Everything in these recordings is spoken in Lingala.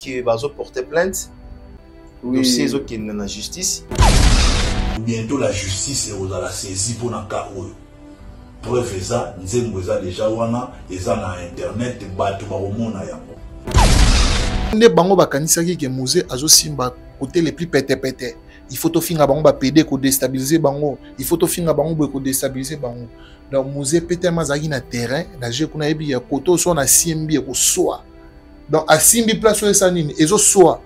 que bazo porter plainte. Oui. Dossier zo qui na justice. Bientôt la justice est la saisie pour un cas où preuve ça nzembo za déjà wana eza na internet bato ba omona yango. Ne bango bakanisaki ke musée azo simba côté les plus pété. Il faut to finga bango ba PD ko déstabiliser bango. Il faut to finga bango ko déstabiliser bango. Donc musée pété mazaki na terrain na je kuna ebi ya koto so na simbi ko soa. Donc a simbi place so esa nini ezo soa.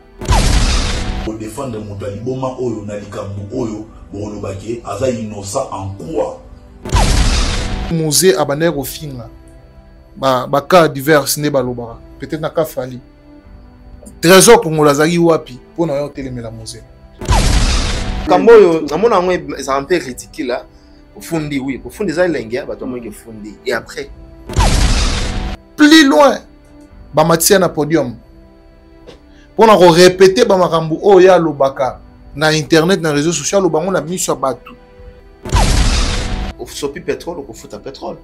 Pour défendre mon taliboma oyo na likambo oyo bon baki aza innocent en quoi. Musée abaner au finga. Ba cas divers ne balobara. Peut-être na ka fali. Trésor pour Molazari wapi pour na yo telemela musée. Kamboyo namona ngo ça un peu ridicule là. Au fundi oui, au fundi za lengia bato mo ke fundi et après plus loin ba matia na podium. Pour na répéter ba makambu o ya lobaka na internet na réseaux sociaux lo bango na miso bato. Au sopi pétrole au futa pétrole.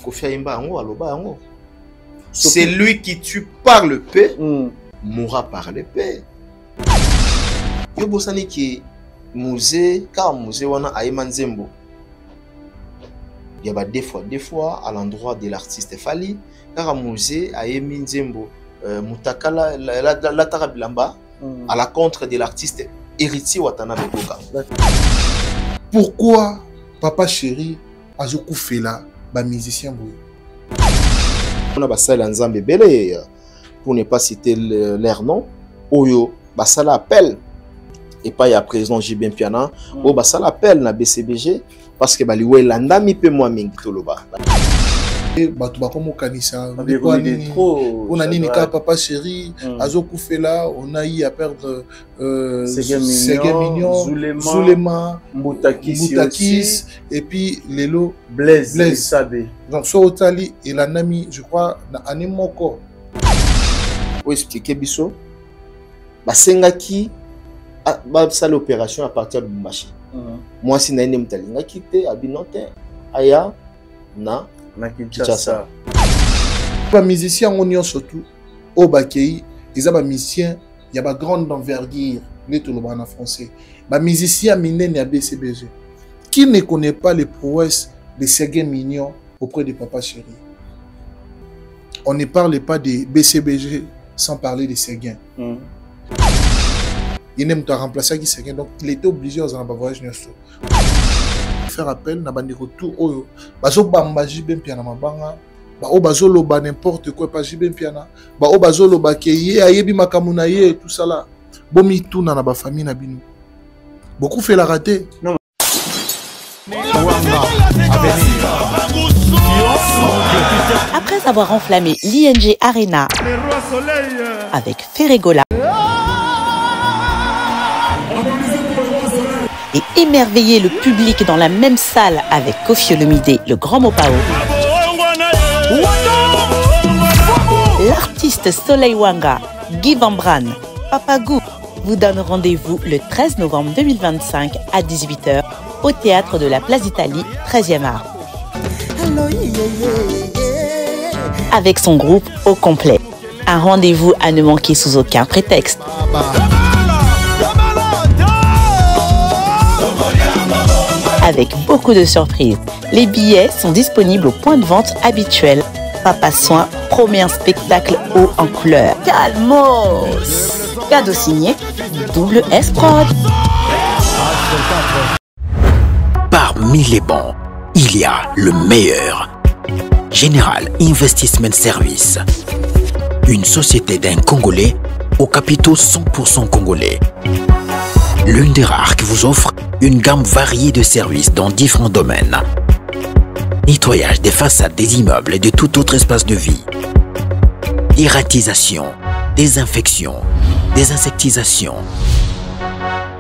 Ko fiaimba ngo aloba ngo. C'est lui qui tue par le paix, mourra par le paix. Yo bosani ki musée, car musée wana Aïman Zembo. Il y a des fois à l'endroit de l'artiste Fali, car musée Aïman Zembo, Mutakala la Tarabilamba à la contre de l'artiste Héritier Watanabe Boka. Pourquoi Papa Chéri Azoku Fela, ba musicien boy? On a basala nzambe belé pour ne pas citer leur nom. Oyo basala appel et pas il y a président Jibin Piana. O basala appel na BCBG parce que baliwe landami pe moi mingi toloba. Bato bakomo kanisa on a nini ka Papa Chéri Azoku Fela, on a eu à perdre Ségué-Mignon, Zulema, Moutakis et puis Lelo Blaise Sabé. Donc so otali et la nami je crois na anemoko. Pour expliquer biso basengaki ba ça l'opération à partir de Bumbashi. Moi si na ene mutalinga kité abinote aya na Kinshasa. Les musiciens ont surtout au Bakei, ils ont des musiciens, il y a une grande envergure, les en français. Les musiciens minés à BCBG. Qui ne connaît pas les prouesses de Ségué Mignon auprès de Papa Chéri? On ne parle pas de BCBG sans parler de Séguin. Il n'aime pas remplacer qui Séguin, donc il était obligé aux voyage faire appel na bandi retour oyo bazo bamba Jibin Piana mabanga ba o bazo loba n'importe quoi pas Jibin Piana ba o bazo loba ke ye ayebi makamuna ye tout ça là bomi tuna na ba famille na bino beaucoup fait la rater non. Après avoir enflammé l'ING Arena avec Ferregola et émerveiller le public dans la même salle avec Koffi Olomide, le Grand Mopao, l'artiste Soleil Wanga, Guy Van Bran, Papa Gou vous donne rendez-vous le 13 novembre 2025 à 18 h au théâtre de la Place d'Italie, 13e art. Avec son groupe au complet. Un rendez-vous à ne manquer sous aucun prétexte. Avec beaucoup de surprises. Les billets sont disponibles au point de vente habituel. Papa Soin promet un spectacle haut en couleur. Calmos! Cadeau signé Double S Prod. Parmi les bons, il y a le meilleur. Général Investment Service. Une société d'un Congolais aux capitaux 100% congolais. L'une des rares qui vous offre une gamme variée de services dans différents domaines. Nettoyage des façades des immeubles et de tout autre espace de vie. Dératisation, désinfection, désinsectisation.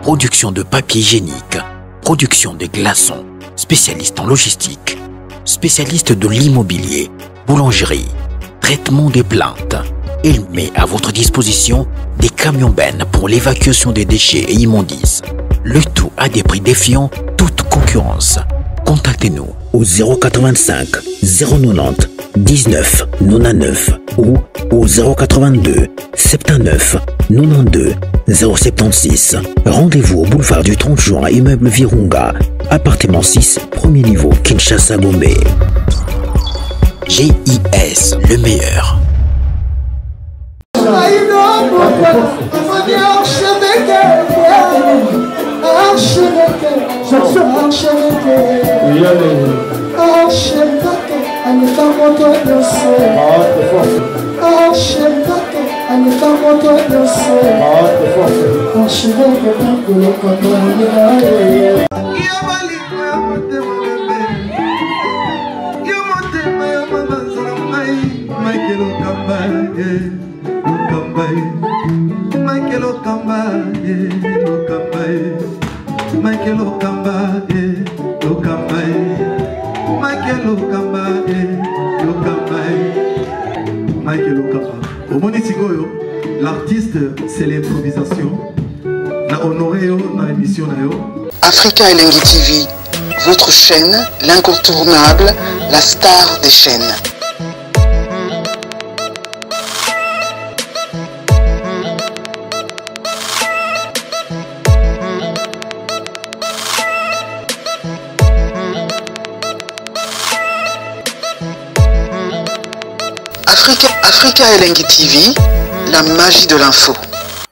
Production de papier hygiénique, production de glaçons, spécialiste en logistique, spécialiste de l'immobilier, boulangerie, traitement des plaintes. Il met à votre disposition des camions-bennes pour l'évacuation des déchets et immondices. Le tout à des prix défiant toute concurrence. Contactez-nous au 085 090 19 99. ou au 082 79 92 076. Rendez-vous au boulevard du 30 juin, immeuble Virunga, appartement 6, premier niveau, Kinshasa, Gombe. GIS, le meilleur. L'artiste, c'est l'improvisation. La honoré dans l'émission. Africa Elengi TV, votre chaîne, l'incontournable, la star des chaînes. Africa Elengi TV, la magie de l'info.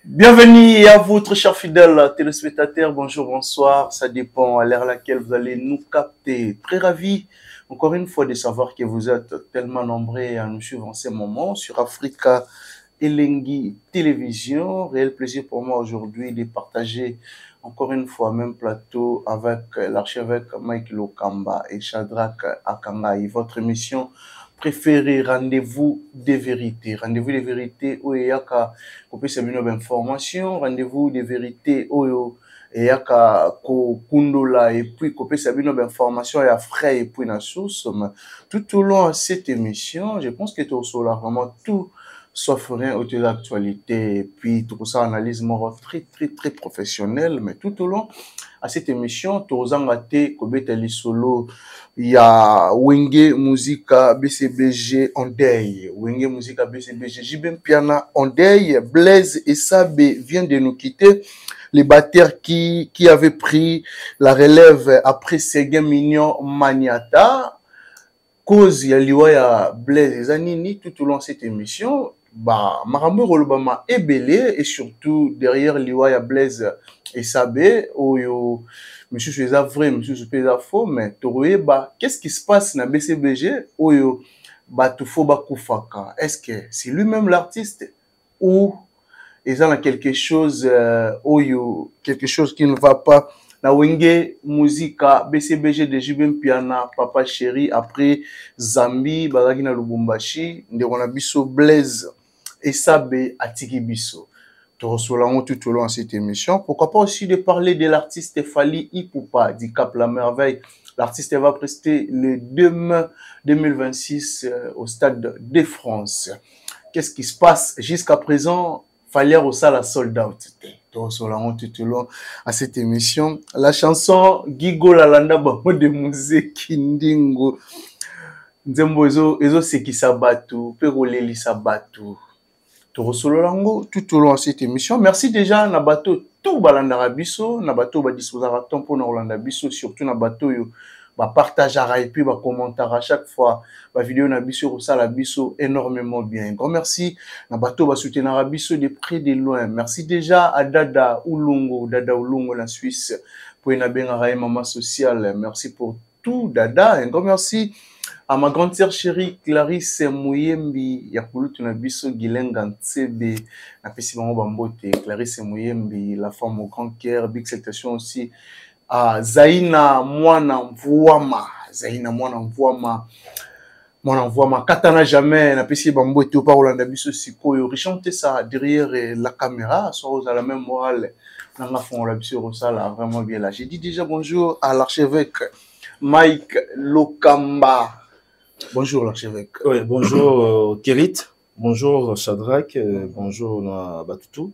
Bienvenue à vous, très chers fidèles téléspectateurs. Bonjour, bonsoir. Ça dépend à l'heure à laquelle vous allez nous capter. Très ravi, encore une fois, de savoir que vous êtes tellement nombreux à nous suivre en ce moment sur Africa Elengi Télévision. Réel plaisir pour moi aujourd'hui de partager encore une fois même plateau avec l'archevêque Mike Lokamba et Shadrach Akangaï. Votre émission préféré, rendez-vous des vérités. Rendez-vous des vérités où il y a une information, rendez-vous des vérités où il y a kundola et puis une information et frais et puis na source. Tout au long de cette émission, je pense que tout cela vraiment tout sauf rien autour de l'actualité et puis tout ça analyse très professionnel, mais tout au long à cette émission, tous en gâté, Kobeta Lisolo, il y a Wenge Musica BCBG en deuil. Wenge Musica BCBG, Jibem Piana en deuil. Blaise et Sabé viennent de nous quitter. Les batteurs qui avaient pris la relève après Séguin Mignon Maniata. Cause il y a Blaise et Zanini tout au long de cette émission. Bah, Marambo Rolobama est belé et surtout derrière Liwaya Blaise et Sabé, monsieur je suis vrai, monsieur je suis faux, mais tu bah qu'est-ce qui se passe dans BCBG ou bah tu faut bah koufaka. Est-ce que c'est lui-même l'artiste ou il y a quelque chose quelque chose qui ne va pas na Wenge Musica BCBG de Jibem Piana Papa Chéri après Zambi Balagina Lubumbashi ndekona biso Blaise et Sabé Atiki biso. Tout au long de cette émission. Pourquoi pas aussi de parler de l'artiste Fally Ipupa du Cap La Merveille. L'artiste va prester le 2 mai 2026 au Stade de France. Qu'est-ce qui se passe jusqu'à présent? Fallait aussi la sold out. Tout au long de cette émission. La chanson Gigo la landa bango de musée Kindingo. Nzembo ezo seki sabatu, peroleli sabatu. Tout au long de cette émission. Merci déjà na bateau tout balandara biso, na bateau ba disposera temps pour na Rolanda biso, surtout na bateau yo ba partagera et puis ba commentaire à chaque fois ba vidéo na biso ça la biso énormément bien. Grand merci na bateau ba soutenir biso de près de loin. Merci déjà à Dada Ulungo la Suisse pour na benga maman sociale. Merci pour tout Dada. Un grand merci à ma grande sœur chérie Clarisse Mouyembi, Yakulu Tunabiso Gilenga Ntsebe, na Pessimamo Bambote, Clarisse Mouyembi, la femme au grand cœur, big salutation aussi à Zaina Mwana Mvouama, Katana jamais, na Pessimamo Bambote, au Parolanda Biso Sikoyo, richantez ça derrière la caméra, soit à la même morale, dans la fond, la Biso ça là, vraiment bien là. J'ai dit déjà bonjour à l'archevêque Mike Lokamba. Bonjour l'archevêque. Oui, bonjour Kérit, bonjour Shadrach, bonjour Batutu.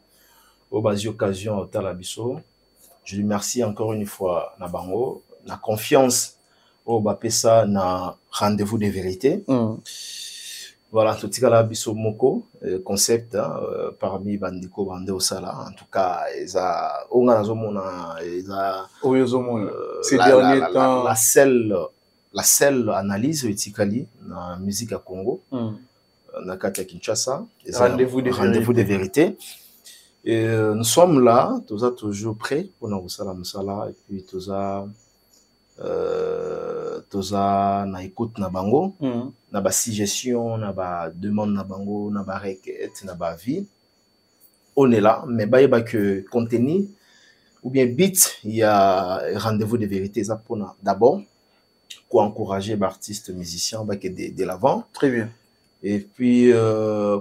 Au bas d'occasion Talabiso. Je lui remercie encore une fois Nabango, la confiance au Bapesa na rendez-vous de vérité. Voilà, tout la biso moko concept parmi bandiko bande au sala. En tout cas, eza onga nazomona eza ces derniers temps la seule analyse etikali na musique à Congo. Na kati ya Kinshasa, rendez-vous de vérité. Et nous sommes là, tous toujours prêts pour nous faire la musala et puis tous na écoute na bango, na ba suggestion, na ba demande na bango, na ba requête, na ba vie. On est là, mais bah que contenu ou bien beat, il y a rendez-vous de vérité ça pour d'abord pour encourager l'artiste musicien bah que de l'avant. Très bien. Et puis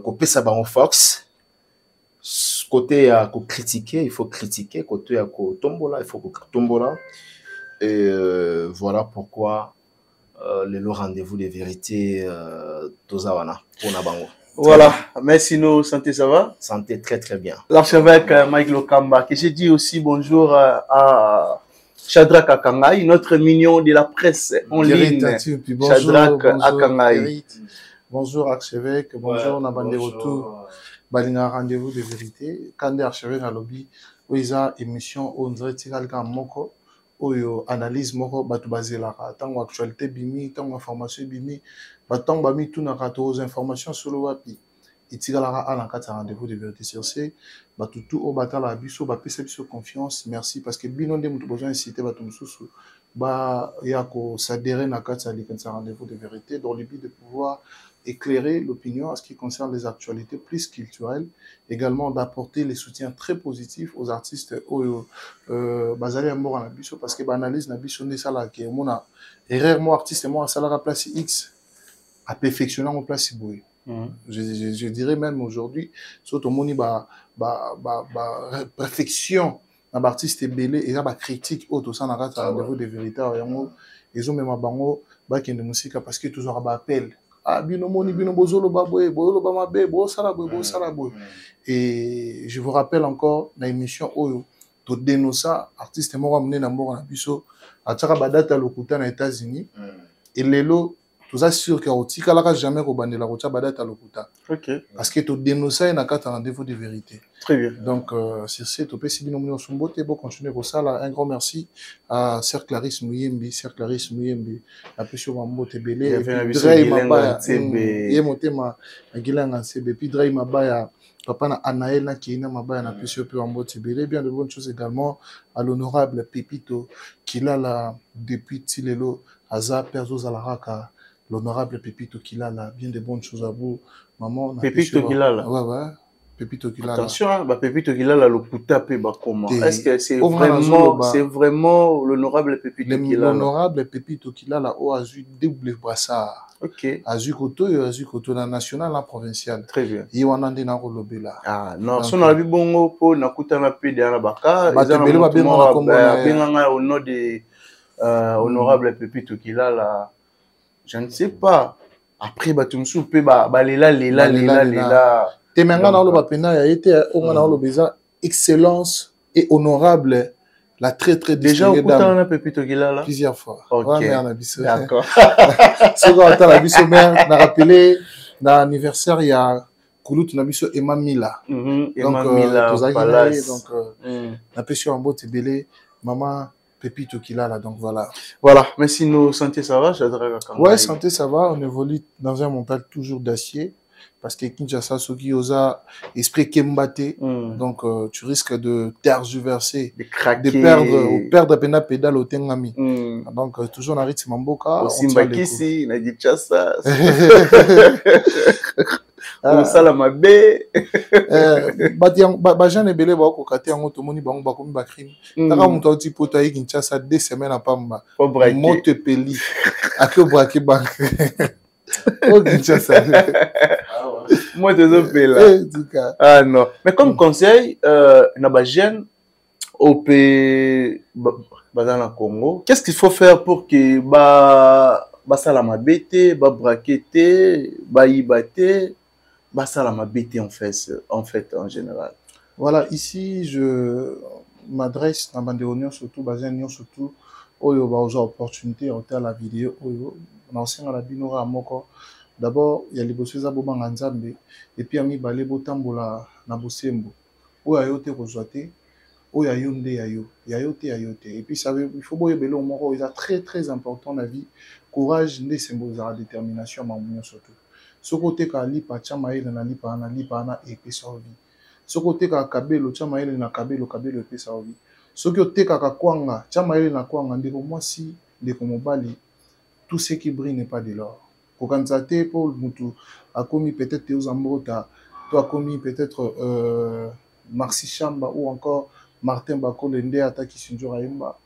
côté ça en Fox côté à critiquer, il faut critiquer, côté à tombola, il faut tombola. Et voilà pourquoi le rendez-vous de vérité Tozawana pour Nabango. Voilà, merci nous, santé ça va? Santé très très bien. L'archevêque Mike Lokamba, que j'ai dit aussi bonjour à Shadrach Akangai, notre mignon de la presse en ligne. Shadrach Akangai. Bonjour archevêque, bonjour Nabande Retour. Balinga rendez-vous de vérité. Quand archevêque à lobby, où ils ont émission, on dirait que moko. Oyo analyse moko batu basé la tango actualité bimi tango information bimi batango bami tout na aux informations sur le wapi itigala à la carte rendez-vous de vérité sur ce batu tout au batala biso ba pesa biso confiance merci parce que bino ndé mutu besoin inciter batu mususu ba yako s'adhérer na carte rendez-vous de vérité dans le but de pouvoir éclairer l'opinion en ce qui concerne les actualités plus culturelles, également d'apporter les soutiens très positifs aux artistes basés à mort en abisso parce que l'analyse n'a biso ne sala qui mon erreur moi artiste moi ça la place X à perfectionner en place boy. Je dirais même aujourd'hui surtout moni perfection un artiste belé et ba critique auto ça na rendez-vous de vérité yango ils ont même bango ba qui de musique parce que toujours ba appel ah bino moni bino bozolo baboy bozolo ba mabe bo sala boy et je vous rappelle encore la émission oyo to dénoncer artiste moko amené na moko na biso ataka badata lokuta na États-Unis et lelo tout ça sûr que otika la jamais ko bandela ko badata lokuta parce que to dénoncer na carte rendez-vous de vérité. Très bien. Donc sur ce to pesi bino moni sombote bo continuer ko sala un grand merci à Sir Clarisse Muyembi la pesio mambote belé et puis Dray Mabaya et motema ngilanga CB puis Dray Mabaya papa na Anaël na Kina Mabaya na pesio pe mambote belé bien de bonnes choses également à l'honorable Pepito qui là depuis Tilelo Aza Perzo Zalaraka l'honorable Pepito Kilala, bien de bonnes choses à vous. Maman, Pepito Kilala. Ouais. Pepito Kilala. Attention, Pepito Kilala, le coup tapé, comment? Est-ce que c'est vraiment l'honorable Pepito Kilala? L'honorable Pepito Kilala, a eu double brassard. Ok. A eu Koto, la national, la provinciale. Très bien. Il y a un an de Ah, non, si on a vu bon pour Nakuta Napi de Arabaka, ils ont au nom de honorable Pepito Kilala. Je ne sais pas. Après, batumsu pe lela. Temenga na lo pena a été on a lo beza excellence et honorable la très déjà au temps na Pepito Kilala plusieurs fois. OK. D'accord. C'est quand on a biso mère na rappelé na anniversaire il y a Koulut na biso Emma Mila. Emma Mila donc na pesio en botte belé maman Pepito Kilala, donc voilà. Voilà, mais si nos santé ça va, ouais, santé ça va, on évolue dans un mental toujours d'acier, parce que Kinshasa, Soki Oza, esprit Kembate, donc tu risques de tergiverser, de perdre pena pédale au Tengami. Donc toujours on arrive à Mamboka. Aussi Mbakisi, na Kinshasa. Salamabe Bajan ebele ba ko kate yango tomoni bango ba komi ba crime taka muto oti poto yi Kinshasa 2 semaines à pamba moto peli akio braquer banque au Kinshasa moto zo pela ah non mais comme conseil na ba jeune au pays dans le Congo qu'est-ce qu'il faut faire pour que salamabe te ba braquer te ba yibate ça m'a bêté en fait en général. Voilà, ici je m'adresse à Bandéonion surtout, Bazénion surtout, aux opportunités à la vidéo, on enseigne à la binora moko, D'abord, il y a les bosses à Bobang Nzambe, et puis ami balé botambola na bosembo. Ou ayote rozoate, ou yayonde yayo, yayote yayote. Et puis il faut boyer belon moro, c'est très très important la vie. Courage, ne symbole la détermination, maman surtout. Ce côté ka lipa chama ile na lipa na et puis sa vie. Ce côté ka kabelo chama ile na kabelo et puis sa vie. Ce côté ka kwanga chama ile na kwanga ndeko mwasi ndeko mobali. Tout ce qui brille n'est pas de l'or. Pour candidater Paul Moutou a commis peut-être Théo Zambota, toi a commis peut-être Marcy Chamba ou encore Martin Bako Lende Ataki Sinjora Imba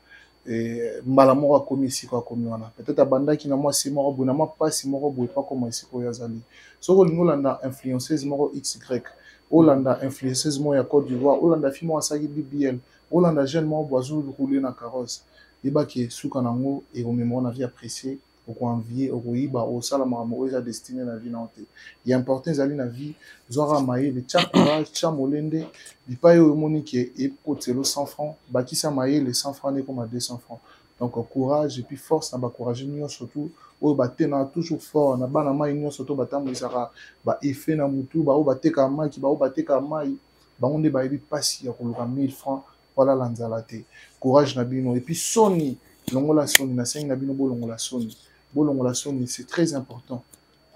et Malamoro a commis ici quoi commis wana. Peut-être Abanda qui n'a moi si moro bu n'a pas si moro bu pas comme ici ko yazali. So Holanda influenceuse moro XY. Holanda influenceuse mo ya Côte d'Ivoire, Holanda fimo asaki BBL, Holanda jeune mo boiseau rouler na carrosse. Iba qui souka nango et au mémoire na vie apprécié. Au envier au iba au salama mo eza destiné na vie nante il y a important zali na vie zora maye le chakura chamolende bipayo monique et kotelo 100 francs bakisa maye les 100 francs ne comme à 200 francs donc courage et puis force na ba courage nyo surtout o batena toujours fort na bana mai nyo surtout batambo isaka ba effet na mutu ba o bateka mai ki ba o bateka mai ba onde ba ebi pasi ya koluka 1000 francs voilà lanzalate courage na bino et puis soni longola soni na sengi na bino bolongola soni Bolongola Soni, c'est très important.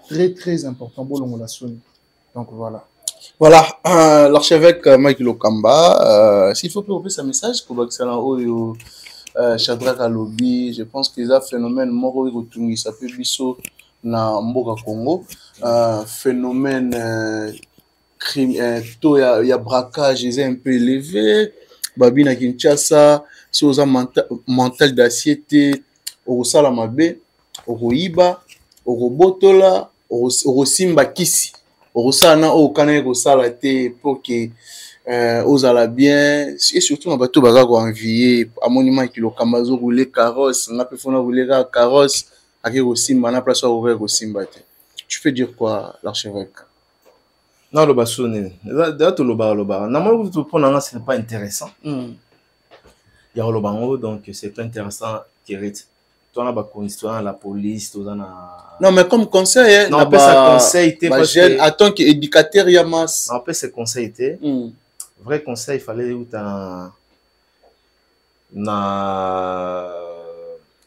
Très, très important, Bolongola Soni. Donc voilà. Voilà, l'archevêque Mike Lokamba, s'il faut plus un message pour Baxalan Oyo, Shadrach Alobi, je pense qu'il y a un phénomène moro Rotungi, ça peut biso na Mboga Congo, phénomène to ya braquage, ils est un peu élevé, Babina Kinshasa, sur un mental d'assiette, au Salamabe. Oroiba, orobotola, orosimba kisi. Orosana okane rosala te pour que ozala bien et surtout na bato baza ko envier a monument ki lokamazo rouler carrosse, na pe fona rouler carrosse aki rosimba na place ouvrir rosimba te. Tu peux dire quoi l'archevêque? Non le basone. D'ailleurs tout le bar. Normalement tout prendre ce n'est pas intéressant. Il y a le bango donc c'est pas intéressant qui reste. Toi, la police, non, mais comme conseil, non, après ça conseil en tant qu'éducateur, il y a masse. Après ce conseil, vrai conseil, il fallait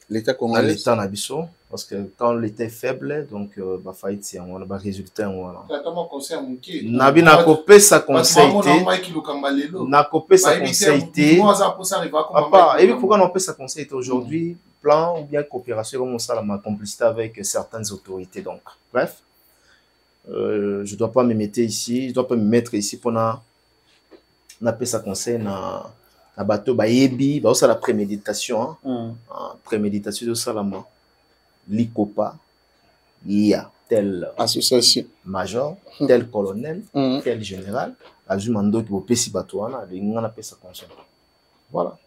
l'état congolais. L'état nabiso, parce que quand l'état est faible, donc bah faillite, on a résultat. Nabi n'a copé sa conseil. N'a copé sa conseil. Papa, et puis pourquoi on peut sa conseil aujourd'hui? Plan ou bien coopération comme ça, ma complicité avec certaines autorités. Donc, bref, je ne dois pas me mettre ici, je dois pas me mettre ici pour na sa conseil na bateau bayebi, ba ça la préméditation, préméditation de salama, l'ICOPA, il y a tel association major, tel colonel, tel général, azumando qui opesi batoana, on appelle sa conseil. Voilà.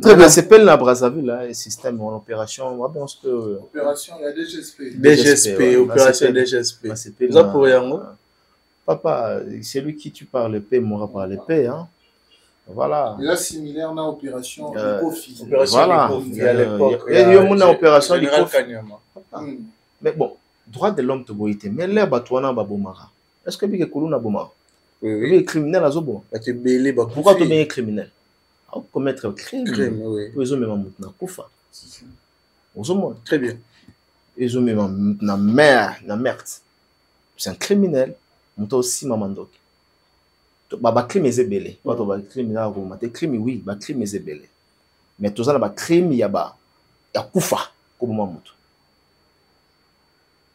Très bien, c'est pas la Brazzaville, là, le système en opération. Opération, il y a DGSP. DGSP, opération DGSP. Ça pour Yango. Papa, c'est lui qui tu parles paix, moi par les paix, hein. Voilà. Il y a similaire à l'opération Licofi. Voilà. Il y a l'époque. Il y a une opération Licofi. Mais bon, droit de l'homme te boite. Mais là, Batouana Babomara. Est-ce que tu es Koulouna Bomara? Oui. Criminel à Zobo. Pourquoi tu es criminel? Commettre un crime, ils ont même un koufa. Très bien. Ils ont même na merde. C'est un criminel. Ils ont aussi mamandok. Bah crime est belé. Bah crime là Roma. Tes crime oui, bah crime est belé. Mais tout ça bah crime y a koufa comme mamuto.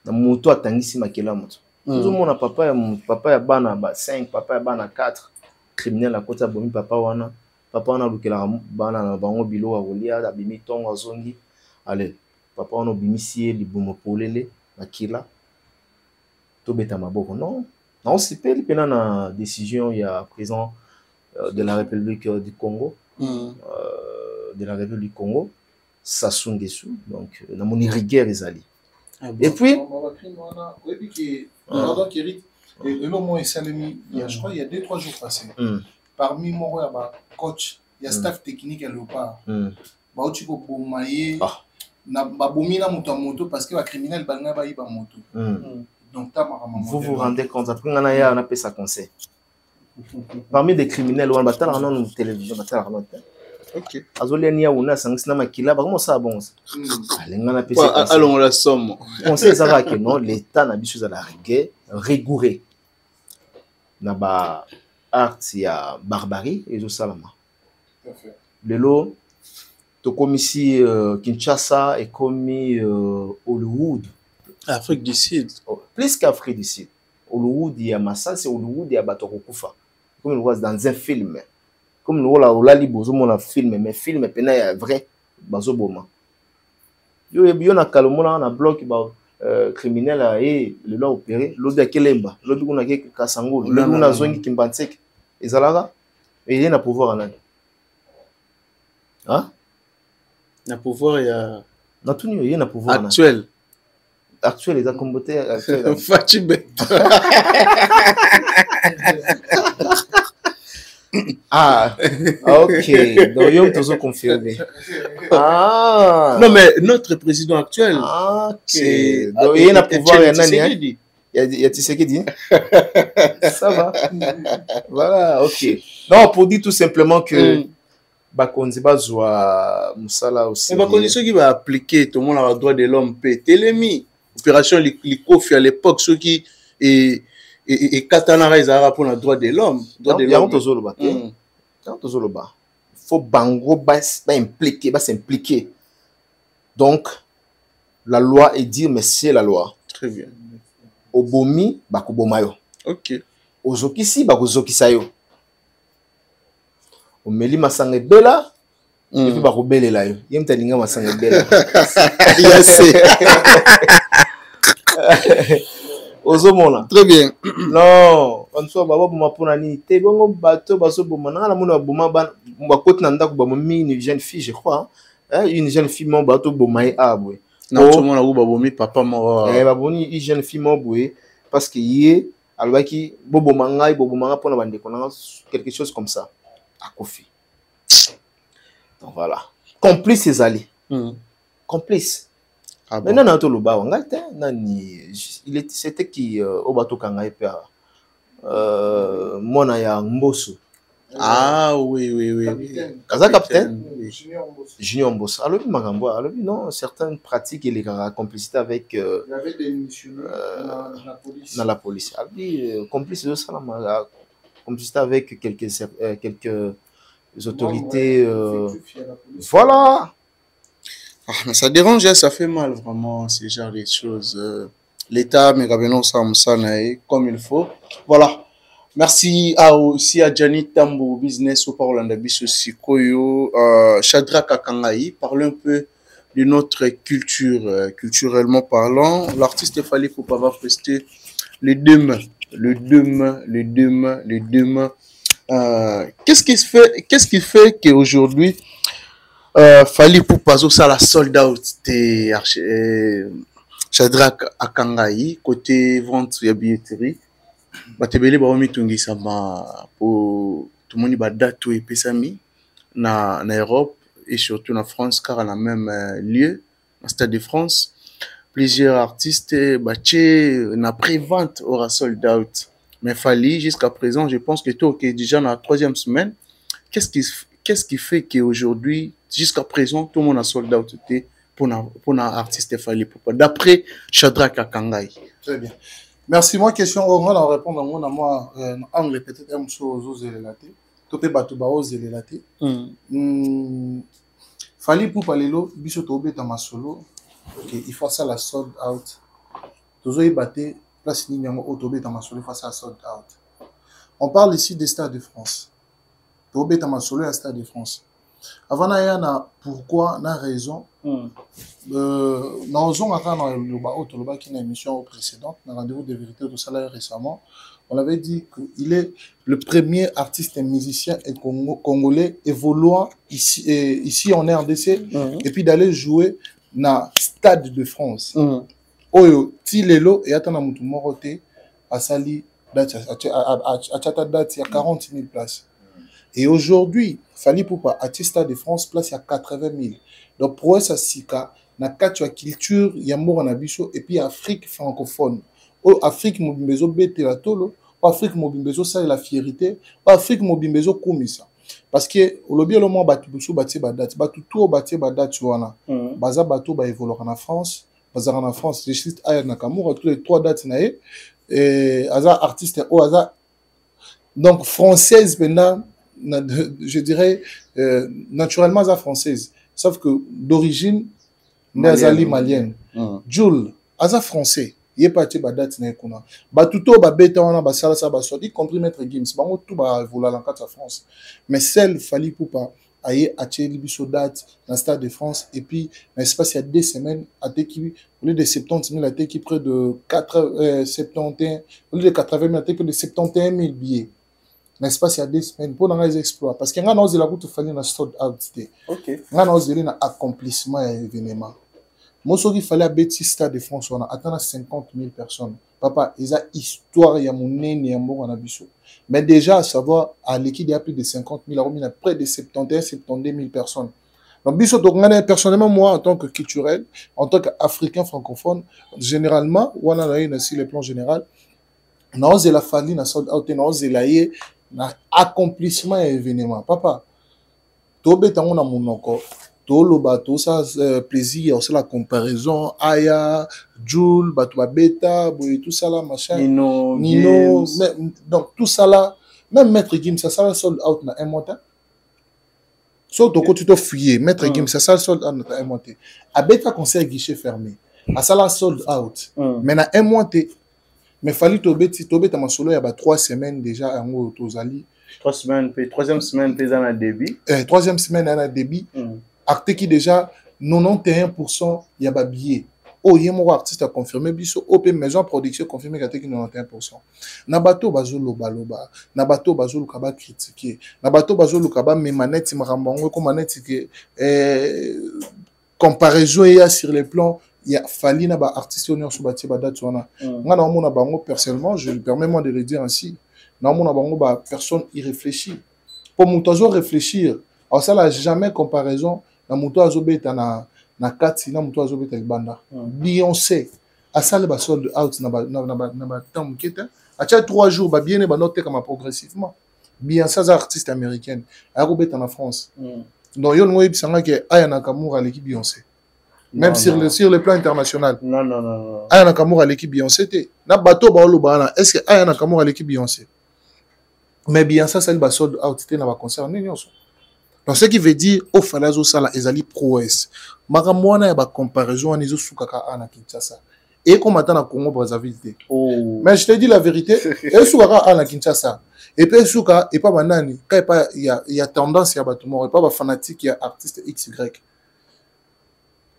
Na muto atangisi makela muto. Tout mon papa ya bana ba 5, papa ya bana 4. Criminel à côté bomi papa wana. Papa on a bloqué la bana na bango bilo a rolia da bimi tongo zongi allez papa on a bimi sie libomo polele makila to beta maboko non c'est pas na décision il y a président de la République du Congo de la République du Congo Sassou Nguesso donc na moni rigueur ezali et puis et le moins je crois il y a 2-3 jours passés. Parmi moi, coach, il y a staff technique à Léopard. Bautiko Bomaye, na babomi na moto moto parce que ba criminel banga ba iba moto. Donc vous vous rendez compte après on a appelé ça conseil. Parmi des criminels on battre en non télévision battre en OK. Azolia nia una sangsina makila ba comment ça bon. Alenga na PC. Allons la somme. Conseil ça que non l'état na biso za la rigueur rigoureux. Na ba acte ya barbarie et zo salama. Tout à fait. Lelo to comme ici Kinshasa et comme Hollywood. Afrique du Sud. Plus qu'Afrique du Sud. Hollywood il y a massa c'est Hollywood il y a bato kufa. Comme on voit dans un film. Comme nous la libozo mon film mais film pena vrai bazo boma. Yo na kalomona na bloc ba criminel et le loi opéré l'autre kelemba l'autre kuna ke kasangolo l'autre kuna zongi kimbantsek ezalaka et il na pouvoir en hein na pouvoir ya na tout il na pouvoir actuel les comboté actuel Fatibet. Ah, ok. Donc, il y a confirmé. Ah. Non, mais notre président actuel, c'est. Donc, il y a un pouvoir, il y a Tshisekedi. Ça va. Voilà, ok. Non, pour dire tout simplement que. Bakonzi bazwa musala aussi. Mais Bakonzi ceux qui va appliquer tout le monde a le droit de l'homme paix. Télémi, opération Likofi à l'époque ceux qui et Katana Ezara pour le droit de l'homme. Il y a un tozoloba. Faut bango ba s'impliquer. Donc la loi est dire mais c'est la loi. Très bien. Obomi bakubomayo. OK. Ozokisi bakuzokisayo. Omeli masanga bela et puis bakobelela yo. Yemta linga masanga bela. Yase. Ozomona. Très bien. Non, on soit baba boma pona ni te bongo bato baso boma na mona boma ba koti na ndako bama une jeune fille je crois hein une jeune fille mon bato boma e abwe na tout mona go babomi papa mo baboni une jeune fille mo bwe parce que yé alobaki boboma ngai boboma nga pona bande kona quelque chose comme ça à Kofi. Donc voilà, complice ezali complice. Ah bon. Maintenant, c'était qui au bateau Kangaï Père Mona ya Mbosso. Ah oui. Kaza capitaine Junior Mbosso. Alors, non, certaines pratiques et les complicités avec. Il y avait des missionnaires dans la police. Alors, complice de ça, complicité avec quelques autorités. Voilà. Ah, mais ça dérange, ça fait mal vraiment, ce genre de choses. L'État, mais comme il faut. Voilà. Merci aussi à Gianni Tambo Business au Parlant d'Abisso Sikoyo, Shadrach Akangaï. Parlons un peu de notre culture, culturellement parlant. L'artiste Fally Ipupa va prester les deux mains. Qu'est-ce qui fait qu'aujourd'hui, Fally Ipupa ça la sold out de Shadrach Akangaï côté vente ya billetterie batebele ba mitungi sama pour tout le monde ba date et pesami na Europe et surtout en France car on a même lieu au Stade de France plusieurs artistes baché na pré-vente aura sold out mais Fally jusqu'à présent je pense que tout est déjà dans la 3e semaine. Qu'est-ce qui fait qu'aujourd'hui, jusqu'à présent, tout le monde a sold out pour un artiste Fally Ipupa, d'après Shadrach Akangaï? Très bien. Merci. Moi, question, on va répondre à moi, angle peut-être un peu aux élélatés. Tout est battu aux élélatés. Fally Ipupa, lelo, biso tobe dans ma solo. Il faut ça la sold out. Toujours y battre, place ni nyango tobe dans ma solo, il faut ça sold out. On parle ici des Stades de France. Tobe dans ma solo à Stade de France. Avant na pourquoi na raison dans une émission précédente dans rendez-vous de vérité de salaire récemment on avait dit qu'il est le premier artiste et musicien et congolais évoluant ici en RDC et puis d'aller jouer na Stade de France oyo tilelo et atana mutu morote asali date il y a 40 000 places. Et aujourd'hui, Fally Ipupa à Stade de France place à 80 000. Donc pour ça sika na kati ya culture ya mboka na biso et puis Afrique francophone. O Afrique mobimbezo betela tolo, o Afrique mobimbezo ça la fierté, o Afrique mobimbezo komisa. Parce que au lobby le moment batu busu bati ba date, batu tout bati ba date wana. Baza bato ba évoluer en France, baza en France, je cite Aya Nakamura tous les 3 dates naé et hasard artiste au hasard. Donc française maintenant je dirais naturellement à française, sauf que d'origine nazali malienne. Jules asa français. Il parti ba date na kuna ba tuto ba beta wana ba sala sa ba sorti compris maître Gims bango tout ba vola en carte France mais celle fallait pour pas aye acheter biso date dans stade de France et puis n'est-ce pas il y a 2 semaines à qui au lieu de 70 000 à qui près de 71 au lieu de 80 000 à que de 71 000 billets n'est-ce pas il y a 2 semaines pour dans les exploits parce que nga na la route fallait na sold out OK nga na osé na accomplissement et événement. Moi, il fallait à Betty Stade de France, on a atteint 50 000 personnes. Papa, ils ont histoire, il y a mon nez, mais déjà, à savoir, à l'équipe, il y a plus de 50 000, il y a près de 71 000 personnes. Donc, personnellement, moi, en tant que culturel, en tant qu'Africain francophone, généralement, on a aussi le plan général, on a osé la famille, on a osé la accomplissement et événement. Papa, tout le temps, on a mon encore. Tout le bateau, ça plaisir, c'est la comparaison, Aya, Jules, bateau bêta, tout ça là, machin. Nino, donc tout ça là, même Maître Gims, ça va sold out na un mois. Sauf que tu te fouillé, Maître Gims, ça va sold out na un mois. À bêta concert guichet fermé, à ça là sold out. Mais na un mois, mais fallait to ma solo il y a 3 semaines déjà en haut aux Ali. 3 semaines, troisième semaine, t'es dans le débit. Troisième semaine, dans le débit. Acte qui déjà 91% il y a des billets. Oh, il y a mon artiste a confirmé biso OP maison production confirmé qu'il y a 91%. Na bato bazolo baloba, na bato bazolo kaba critiquer, na bato bazolo kaba me manette marambango comme manette que comparaison il y a sur les plans il y a fallu na ba artiste on sur bati ba date wana. Nga na mona bango personnellement, je me permets moi de le dire ainsi. Na mona bango ba personne y réfléchit. Pour mon toujours réfléchir, alors ça là jamais comparaison. Na muto azobeta na kati na muto azobeta libanda Beyoncé asale ba sold out na ba temps muketa acha 3 jours ba bien ba noter comme progressivement Beyoncé za artiste américaine azobeta na France donc yo ngoyi bisanga ke Aya Nakamura l'équipe Beyoncé même sur le plan international non Aya Nakamura l'équipe Beyoncé te na bato ba oloba na est-ce que Aya Nakamura l'équipe Beyoncé mais Beyoncé ça ba sold out te na ba concert ni nyonso. Donc, ce qui veut dire, au falazo sala, ezali prouesse. Maramwana ya ba comparaison, on est soukaka ana Kinshasa. Et comme attend à Congo Brazzaville. Mais je te dis la vérité, et soukaka ana Kinshasa. Et puis souka, et pas banani, quand il y a tendance à battement, et pas ba fanatique, il y a artiste XY.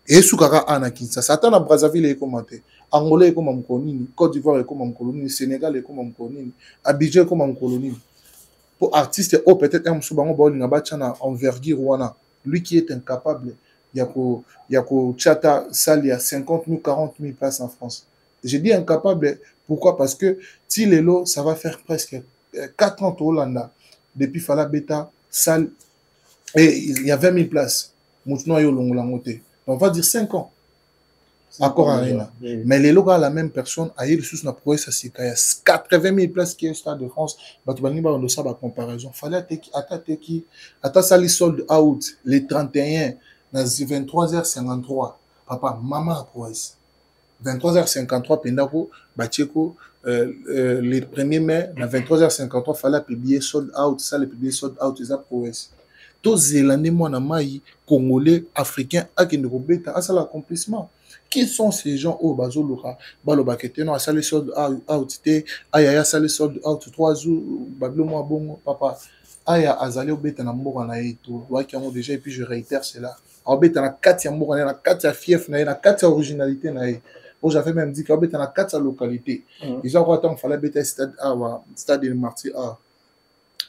Et soukaka ana Kinshasa. Attend à Brazzaville et commenté. Angolais comme Mkonini, Côte d'Ivoire comme Mkonini, Sénégal comme Mkonini, Abidjan comme Mkonini. Pour artiste oh peut-être un soubango bolinga bachana envergure wana lui qui est incapable yako chata salle il y a 50 000 40 000 places en France. Je dis incapable pourquoi parce que Tilelo ça va faire presque 4 ans au Hollande depuis Fala Beta salle et il y a 20 000 places maintenant yo longolangote on va dire 5 ans encore Arena. Mais les locaux, la même personne, a eu le sous na prouesse à Sika. Il y a 80 000 places qui est au Stade de France. Batubani ba on ça ba comparaison. Fallait atta sali sold out les 31 dans 23h53. Papa, maman prouesse. 23h53 pendako bacheko les 1er mai na 23h53 fallait publier sold out, ça le publier sold out les prouesse. Tous les Zélandais moi na mai congolais africains a qui ne robeta à ça l'accomplissement. Qui sont ces gens au Bazoloka, Balobakete, non, à saler sold out, Aya saler sold out, 3 jours, Bablo moi bon, papa, Aya Azali au bêta na mboka na eto, qui ont déjà, et puis je réitère cela. Au bêta na 4 mboka na 4 fief na 4 originalité na oh j'avais même dit qu'au bêta na 4 localité. Ils ont quoi fallait bêta stade A, stade de Marty A.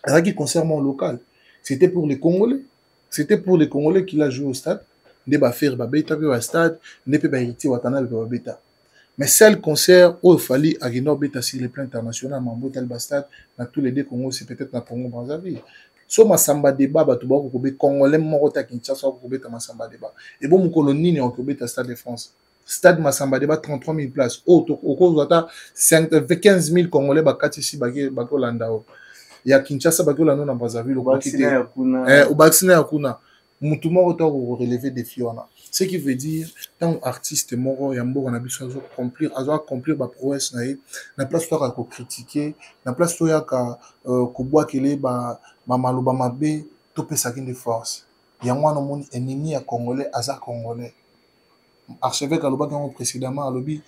Alors qui concerne mon local, c'était pour les Congolais. C'était pour les Congolais qui l'a joué au stade. Ne ba faire ba beta au stade ne peut pas hériter watana ba beta mais celle concert où il fallait agino beta sur le plan international mambo tel stade dans tous les deux Congo c'est peut-être na Congo Brazzaville so masamba débat bato ba ko be congolais moko ta Kinshasa ko be ta masamba débat et bon mukolo nini on ko be ta Stade de France Stade masamba débat 33 000 places au ko ata 15 000 congolais ba kati si ba ko landao ya Kinshasa ba ko lando na Brazzaville ko kité au vacciner ya kuna mutu moko ta ko relever défi wana ce qui veut dire tant artiste moko ya mboka na biso accomplir ba prouesse na place to ka ko critiquer na place to ya ka ko boakele ba maloba mabe to pesa kinde force ya mwana moni ennemi ya congolais aza congolais archevêque alobaki yango précédemment alobi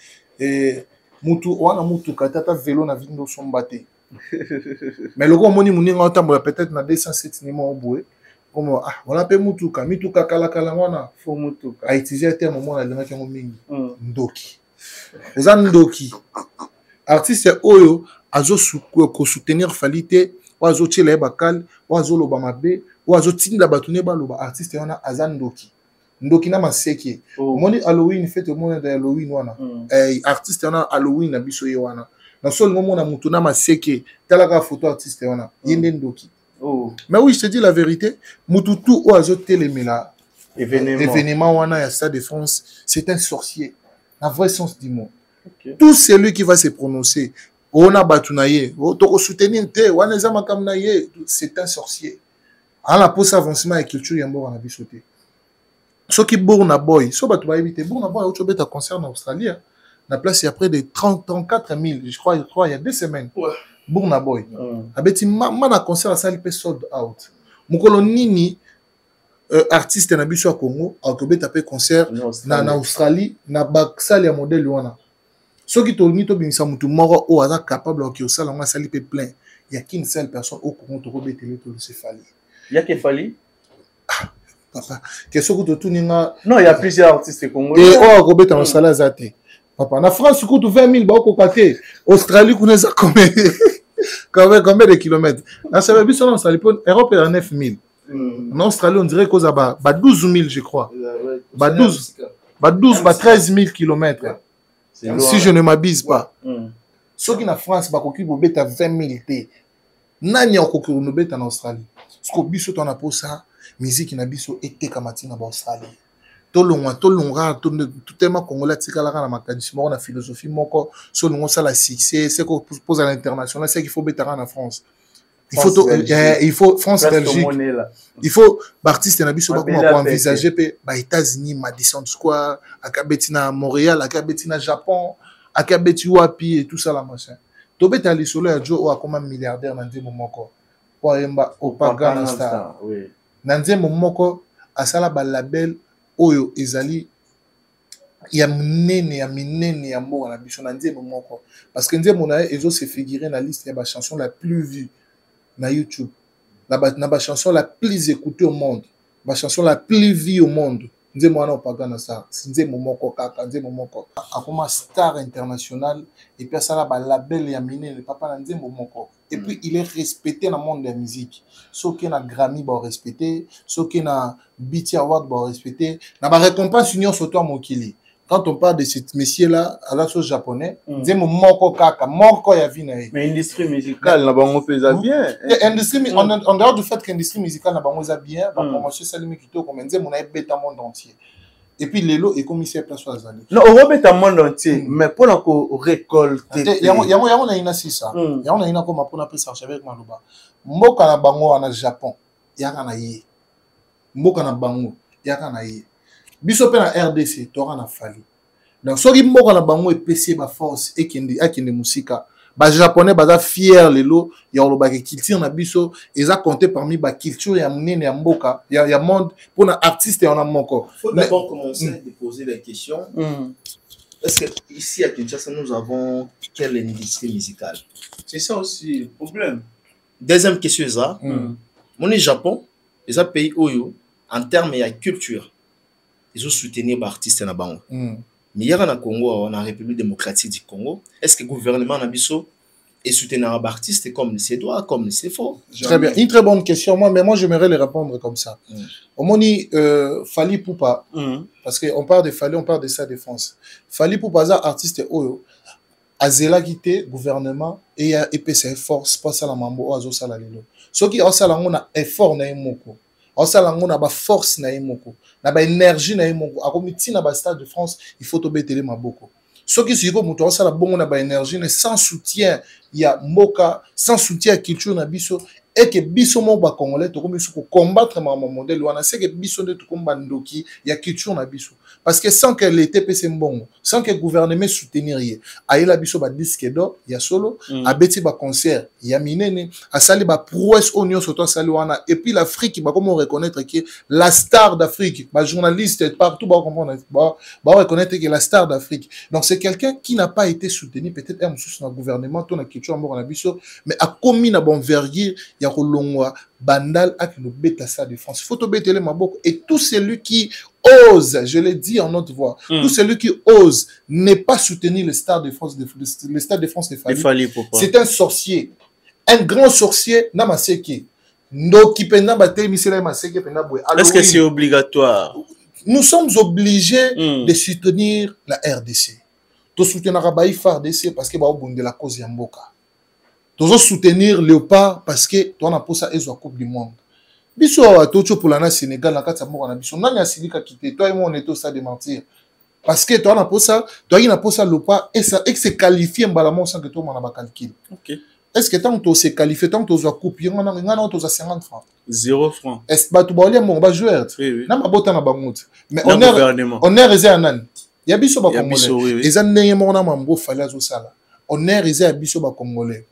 mutu wana mutu katata vélo na vindo sombate mais loko moni muninga otambola peut-être na 207 nimo oboué comme voilà pe mutuka mituka kala wana fo mutuka a utiliser terme mo na lenga kango mingi ndoki eza ndoki artiste oyo azo ko soutenir falite wazo tshela bakal wazo loba mabe wazo tinda batune baloba artiste wana aza ndoki na maseke moni Halloween fête mona de Halloween wana artiste wana Halloween na biso ye wana na sol mo na mutu na maseke talaka photo artiste wana yende ndoki. Oh. Mais oui, je te dis la vérité, Mututu Oazo Télémela, événement wana ya Stade de France, c'est un sorcier, dans le vrai sens du mot. Okay. Tout celui qui va se prononcer, Ona Batunaye, Toko soutenir te, Waneza Makamnaye, c'est un sorcier. En la pose avancement et culture yambo wana bisoté. Ce qui Bourna Boy, so Batuba éviter Bourna Boy, autre bête à concert en Australie, la place il y a près de 34 000, je crois, il y a 2 semaines. Ouais. Bourna Boy. Abeti mana concert ça il sold out. Mukolo nini artiste na biso à Congo a ko beta concert na Australie na baksali ya modèle wana. Soki to ni to binisa mutu moko o aza capable ki osala nga sali pe plein. Il y a qu'une seule personne au Congo to ko betele to se fali. Il y a que fali. Papa, que soki to tuninga non, il y a plusieurs artistes congolais. Et o ko beta osala zate. Papa, na France coûte 20 000 ba ko kate. Australie kuneza combien de kilomètres? Dans ce pays, en Europe, il y a 9 000. En Australie, on dirait qu'il y a 12 000, je crois. 12, 13 000 kilomètres. Si je ne m'abuse pas. Ceux qui sont en France, ils ont 20 000. Nani a en Australie. Ce que biso ton apo ça, musique na biso été kamatina en Australie. Tout tellement congolais tika la na makanisi moko na philosophie moko so longo ça la succès c'est qu'on pose à l'international c'est qu'il faut bétara en France. Il faut France Belgique. Il faut artiste na biso ba ko envisager pe ba États-Unis Madison Square, akabetina Montréal, akabetina Japon, akabeti wapi et tout ça la machin. To beta li solo ya jo o akoma milliardaire na ndemo moko. Po yemba Opaga Star. Oui. Na ndemo moko asala ba label oyo ezali ya minene ya mboka na biso na nzembo moko parce que nzembo na ezo se figurer na liste ya ba chanson la plus vue na YouTube na ba chanson la plus écoutée au monde ba chanson la plus vue au monde nzembo wana Opaga na ça nzembo moko kaka nzembo moko akoma star international et puis ça la ba label ya minene papa na nzembo moko et puis il est respecté dans le monde de la musique. Ceux qui ont Grammy vont respecter, ceux qui ont BT Award vont respecter. Na ba récompense union sur toi mokili. Quand on parle de ce monsieur là, à la sauce japonais, c'est mon moko kaka, moko ya vina. Mais l'industrie musicale na bango pesa bien. Industrie en dehors du fait que l'industrie musicale na bango za bien, ba promotion salimi kito comme nzembo na beta monde entier. Et puis l'élo est commissaire place aux années. Non, on remet un monde entier, mais pour la récolter. Yango na ina sisa. Yango na ina comme pour na pesa avec maloba. Mboka na bango na Japon, yaka na ye. Mboka na bango, yaka na ye. Biso pe na RDC, tora na fali. Donc soki mboka na bango epesi ba force ekende musika. Ba japonais baza fier lelo ya oloba ke culture na biso eza compté parmi ba culture ya munene ya mboka ya monde pour na artiste ya na moko. Faut d'abord commencer à poser la question. Est-ce que ici à Kinshasa nous avons quelle industrie musicale? C'est ça aussi le problème. Deuxième question ça. Mon Japon, les pays oyo en termes de culture, ils ont soutenu les artistes na bango. Mais il y a en Congo, en République démocratique du Congo, est-ce que le gouvernement Nabiso est soutenu les artistes comme c'est droit, comme c'est faux? Très bien, une très bonne question. Moi j'aimerais les répondre comme ça. Au moins, Fally Ipupa, parce qu'on parle de Fally, on parle de sa défense. Fally Ipupa, artiste oyo, azela quitté gouvernement et ya EPC force pas ça la mambo azo sala lelo ce qui a sala ngona effort na imoko a sala ngona ba force na imoko na ba énergie na imoko akomiti na ba Stade de France il faut tobetele maboko ce qui siko muto a sala bongo na ba énergie ne sans soutien ya moka sans soutien culture na biso et que biso mo ba congolais to comme biso ko combattre ma modèle wana c'est que biso de to komba ndoki ya culture na biso parce que sans que l'été pese mbongo sans que gouvernement soutenir ye ayela biso ba disque d'or ya solo abeti ba concert ya minene asali ba prouesse onyo soto asali wana et puis l'Afrique ba comment reconnaître que la star d'Afrique ba journaliste partout ba comprendre ba reconnaître que la star d'Afrique donc c'est quelqu'un qui n'a pas été soutenu peut-être un sous dans gouvernement to na culture mbongo na biso mais a commis na bon envergure ya kolongwa bandal ak le beta Stade de France faut betele maboko et tout celui qui ose, je l'ai dit en autre voix, tout celui qui ose n'est pas soutenir le Stade de France le Stade de France de Fally. C'est un sorcier, un grand sorcier namaseke. Est-ce que c'est obligatoire? Nous sommes obligés de soutenir la RDC. De soutenir la FARDC parce que de la cause Yamboka. De soutenir Léopard parce que tu as posé la Coupe du Monde. Biso a tocho pour la Sénégal la kata moko na biso nani asilika kité toi et moi on est au stade de mentir parce que toi na posa toi il na posa Léopard et ça et se qualifier mbalamon sans que toi on a ba calcul. OK. Est-ce que tant que tu se qualifié tant que tu as coupe ngana tu as 50 francs 0 francs. Est-ce ba tu ba mon ba joueur na mabota na bangout mais on est réservé à nan ya biso ba congolais et ça ndenge mo na mambo fallait zo sala on est réservé à biso ba congolais.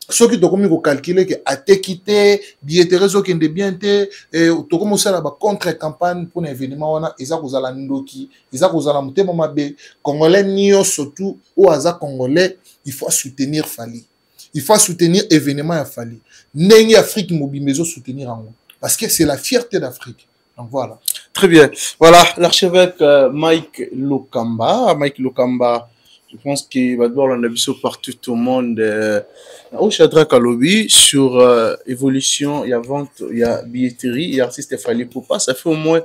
Ceux qui ont calculé que a été quitté, billetterie qui est bien été, et tu commences à la contre-campagne pour un événement, ils ont la ndoki, ils ont la montée mamabe, congolais nio surtout au hasard congolais, il faut soutenir Fally, il faut soutenir événement à Fally. N'ayez Afrique mobile mais soutenir en haut, parce que c'est la fierté d'Afrique. Donc voilà. Très bien. Voilà l'archevêque Mike Lokamba, je pense qu'il va devoir l'analyser partout au monde. Au Chadra Kalobi, sur évolution, il y a vente, il y a billetterie, il y a artiste Fally Poupa. Ça fait au moins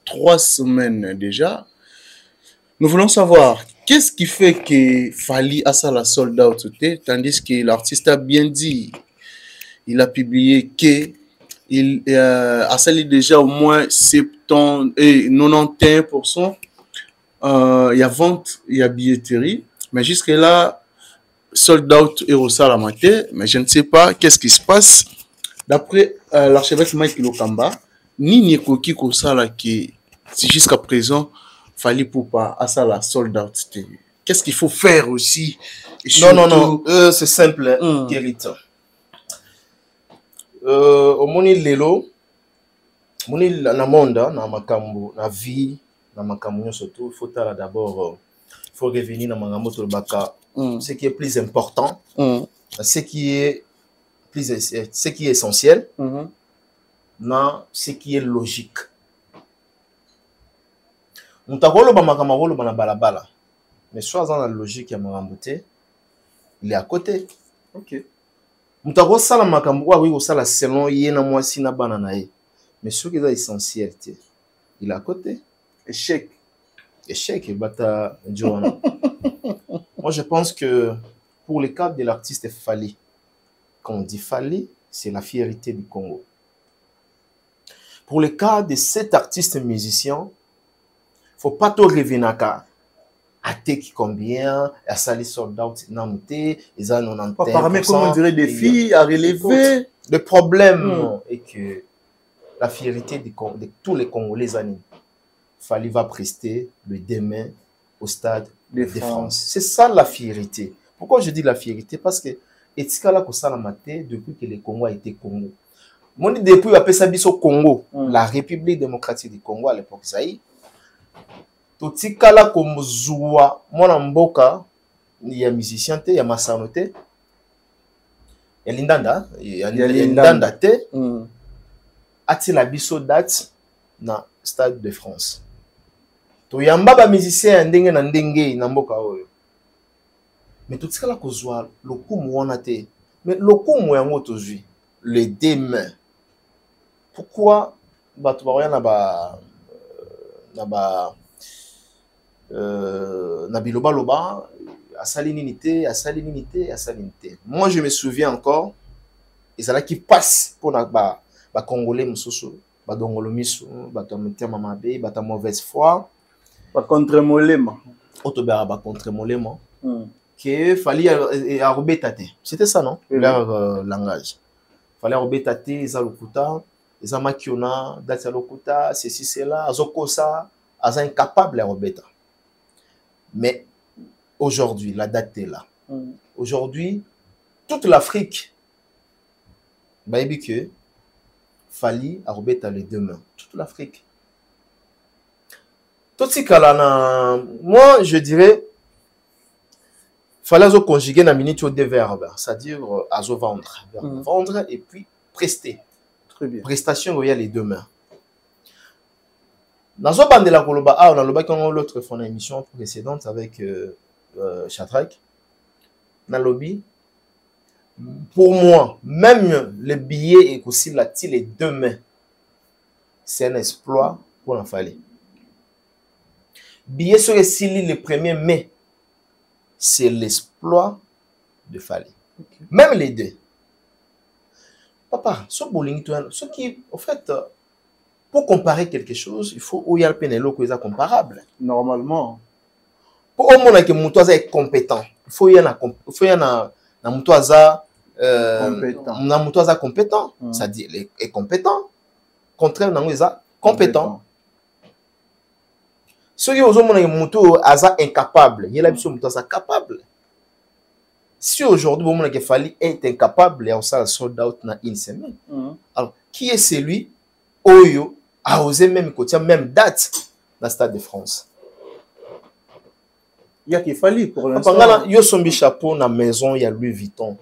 3 semaines déjà. Nous voulons savoir qu'est-ce qui fait que Fally a ça la sold out, tandis que l'artiste a bien dit, il a publié qu'il a salé déjà au moins 70 et 91%. Il y a vente, il y a billetterie, mais jusque-là, sold out et au salamate, mais je ne sais pas qu'est-ce qui se passe. D'après l'archevêque Mike Lokamba, ni Nikoki Kosala qui, si jusqu'à présent, Fally Poupa à ça la sold out. Qu'est-ce qu'il faut faire aussi? Non, c'est simple, Guérite. Au moni lelo, moni na monde, na makambo, na vie, na makambo surtout, il faut d'abord, il faut revenir dans makambo to baka. Ce qui est plus important, ce qui est essentiel, non, ce qui est logique. On t'a rolé makambo na balabala, mais soit dans la logique ya makambo te, il est à côté. OK. On t'a rolé ça la makambo oui au ça la selon yena mwasi na banana ye, mais ce qui est essentiel te, il est à côté. Échec, bata Johanna. Moi, je pense que pour le cas de l'artiste Fally, quand on dit Fally, c'est la fierté du Congo. Pour le cas de cet artiste musicien, il ne faut pas tout revenir à qui combien, à Sali sold out, ils ont 91%. Apparemment, comme on dirait des filles à relever. Le problème est que la fierté de tous les Congolais animent. Fally va prester le demain au Stade de France. C'est ça la fierté. Pourquoi je dis la fierté? Parce que etikala ko sala maté depuis que le Congo a été Congo. Mon depuis appelé ça biso Congo, la République démocratique du Congo à l'époque Zaïre. Totikala ko mzuwa mona mboka il y a musicien te, il y a masano te. Il y a lindanda, il y a lindanda te. Ati la biso date na Stade de France. To yamba ba musicien ndenge na ndenge na mboka oyo. Mais tout ça là kozwa lokumu wana te. Mais lokumu yango tozwi le demain. Pourquoi batu ba na biloba loba à salinité, à salinité, à salinité. Moi, je me souviens encore, et c'est là qui passe pour la Congolais, Moussoussou, Dongolomisu, Mamabe, mauvaise foi. Contre Molema. Autobera, contre Molema. Qu'il fallait arrober. C'était ça, non? Leur langage. Il fallait arrober tate, ils ont l'okuta, ils ont makiona, date l'okuta, ceci, cela, azokosa, ils sont incapables d'arrober. Mais aujourd'hui, la date est là. Aujourd'hui, toute l'Afrique, baby que fallait arrober les deux mains. Toute l'Afrique. Tout ce cas-là, moi, je dirais, fallait conjuguer la minute au deux verbes, c'est-à-dire à vendre. Vendre et puis prester. Très bien. Prestation, il y a les deux mains. Dans ce bande de la Koloba, on a l'autre fois une émission précédente avec Chatrak. Dans le lobby, pour moi, même le billet et aussi les deux mains, c'est un exploit pour l'en fallait. Billet sur le 1er mai, c'est l'exploit de Fali. Okay. Même les deux. Papa, ce bowling, ce qui, en fait, pour comparer quelque chose, il faut où il y a le pénélo qui est comparable. Normalement. Pour au moins que Moutouaza est compétent, il faut y en a Moutouaza compétent. C'est-à-dire, il est compétent. Contraire, il est compétent. Ceux qui ont Moutou Aza incapable, il y a l'habitude Moutouaza capable. Si aujourd'hui, il fallait être incapable, on s'est sold out dans une semaine. Alors, qui est celui Oyo a osé même côté même date dans le Stade de France? Il y a qu'il fallait pour l'instant. Il y a son chapeau dans la maison, il y a Louis Vuitton.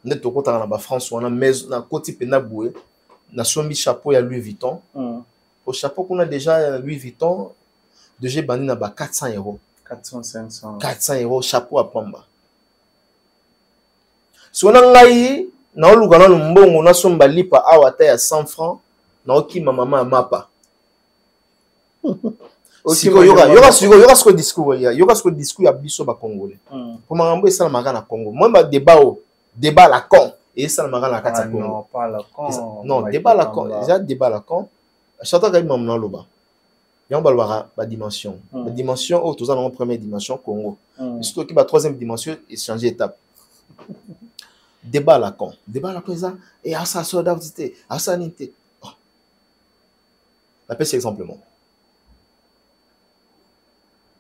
Nous sommes en France, on a maison dans côté Penaboué, dans son chapeau il y a Louis Vuitton. Au chapeau qu'on a déjà Louis Vuitton, déjà bani na 400 €. 400-500. 400 € chapeau à Pamba. Si on a ngai na olugana mbongo na somba lipa awata ya 100 francs na okima mama mapa. Si il y aura ce discours ya biso ba congolais. Pour mangambo ça na na Congo. Moi ba débat la con et ça na na kati Congo. Non, pas la con. Non, débat la con, déjà débat la con. Chata ga mam na loba. Ya balwara ba dimension. La dimension au tous en première dimension Congo. Surtout qui ba troisième dimension et changer étape. Débat la con ça et à ça solidarité à ça unité. La paix c'est exemplement.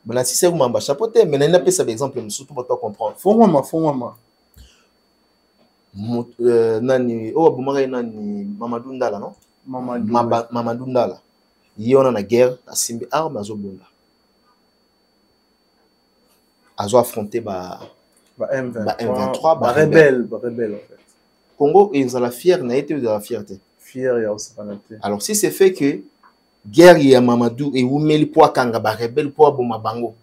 Bon si c'est vous m'amba chapeauté mais n'a pas ça exemple surtout pour toi comprendre. Faut moi. Nani bumare nani Mamadou Ndala non? Mamadou Ndala. Yona na guerre asimbi arme azobunda. Azo affronter M23, rebelle en fait. Congo, ils ont la fierté, n'a été de la fierté. Fier, il y a aussi fanaté. Alors, si c'est fait que guerre, il y a Mamadou et où met le poids kanga, rebelle poids Bomabango.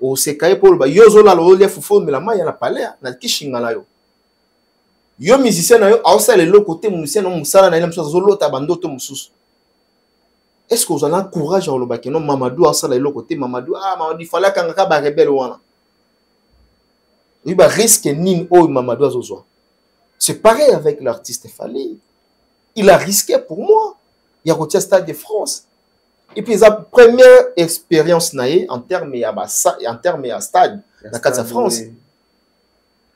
Au Sekaye pour le Yozo la lolo, Foufou, mais la main, il y a la palais, n'a Kishingala yo. Yo musicien, yo, a aussi le côté musicien, non, Moussala, n'a pas zolo, tabando, tomsous. Est-ce que vous avez un courage à l'obaki? Non, Mamadou, a aussi le côté Mamadou, Mamadou, il fallait kanga, rebelle ouana. Il va risquer Nin O Mamadou Azozoa. C'est pareil avec l'artiste Fali. Il a risqué pour moi. Il a retiré Stade de France. Et puis, sa première expérience en termes de stade, dans la France, il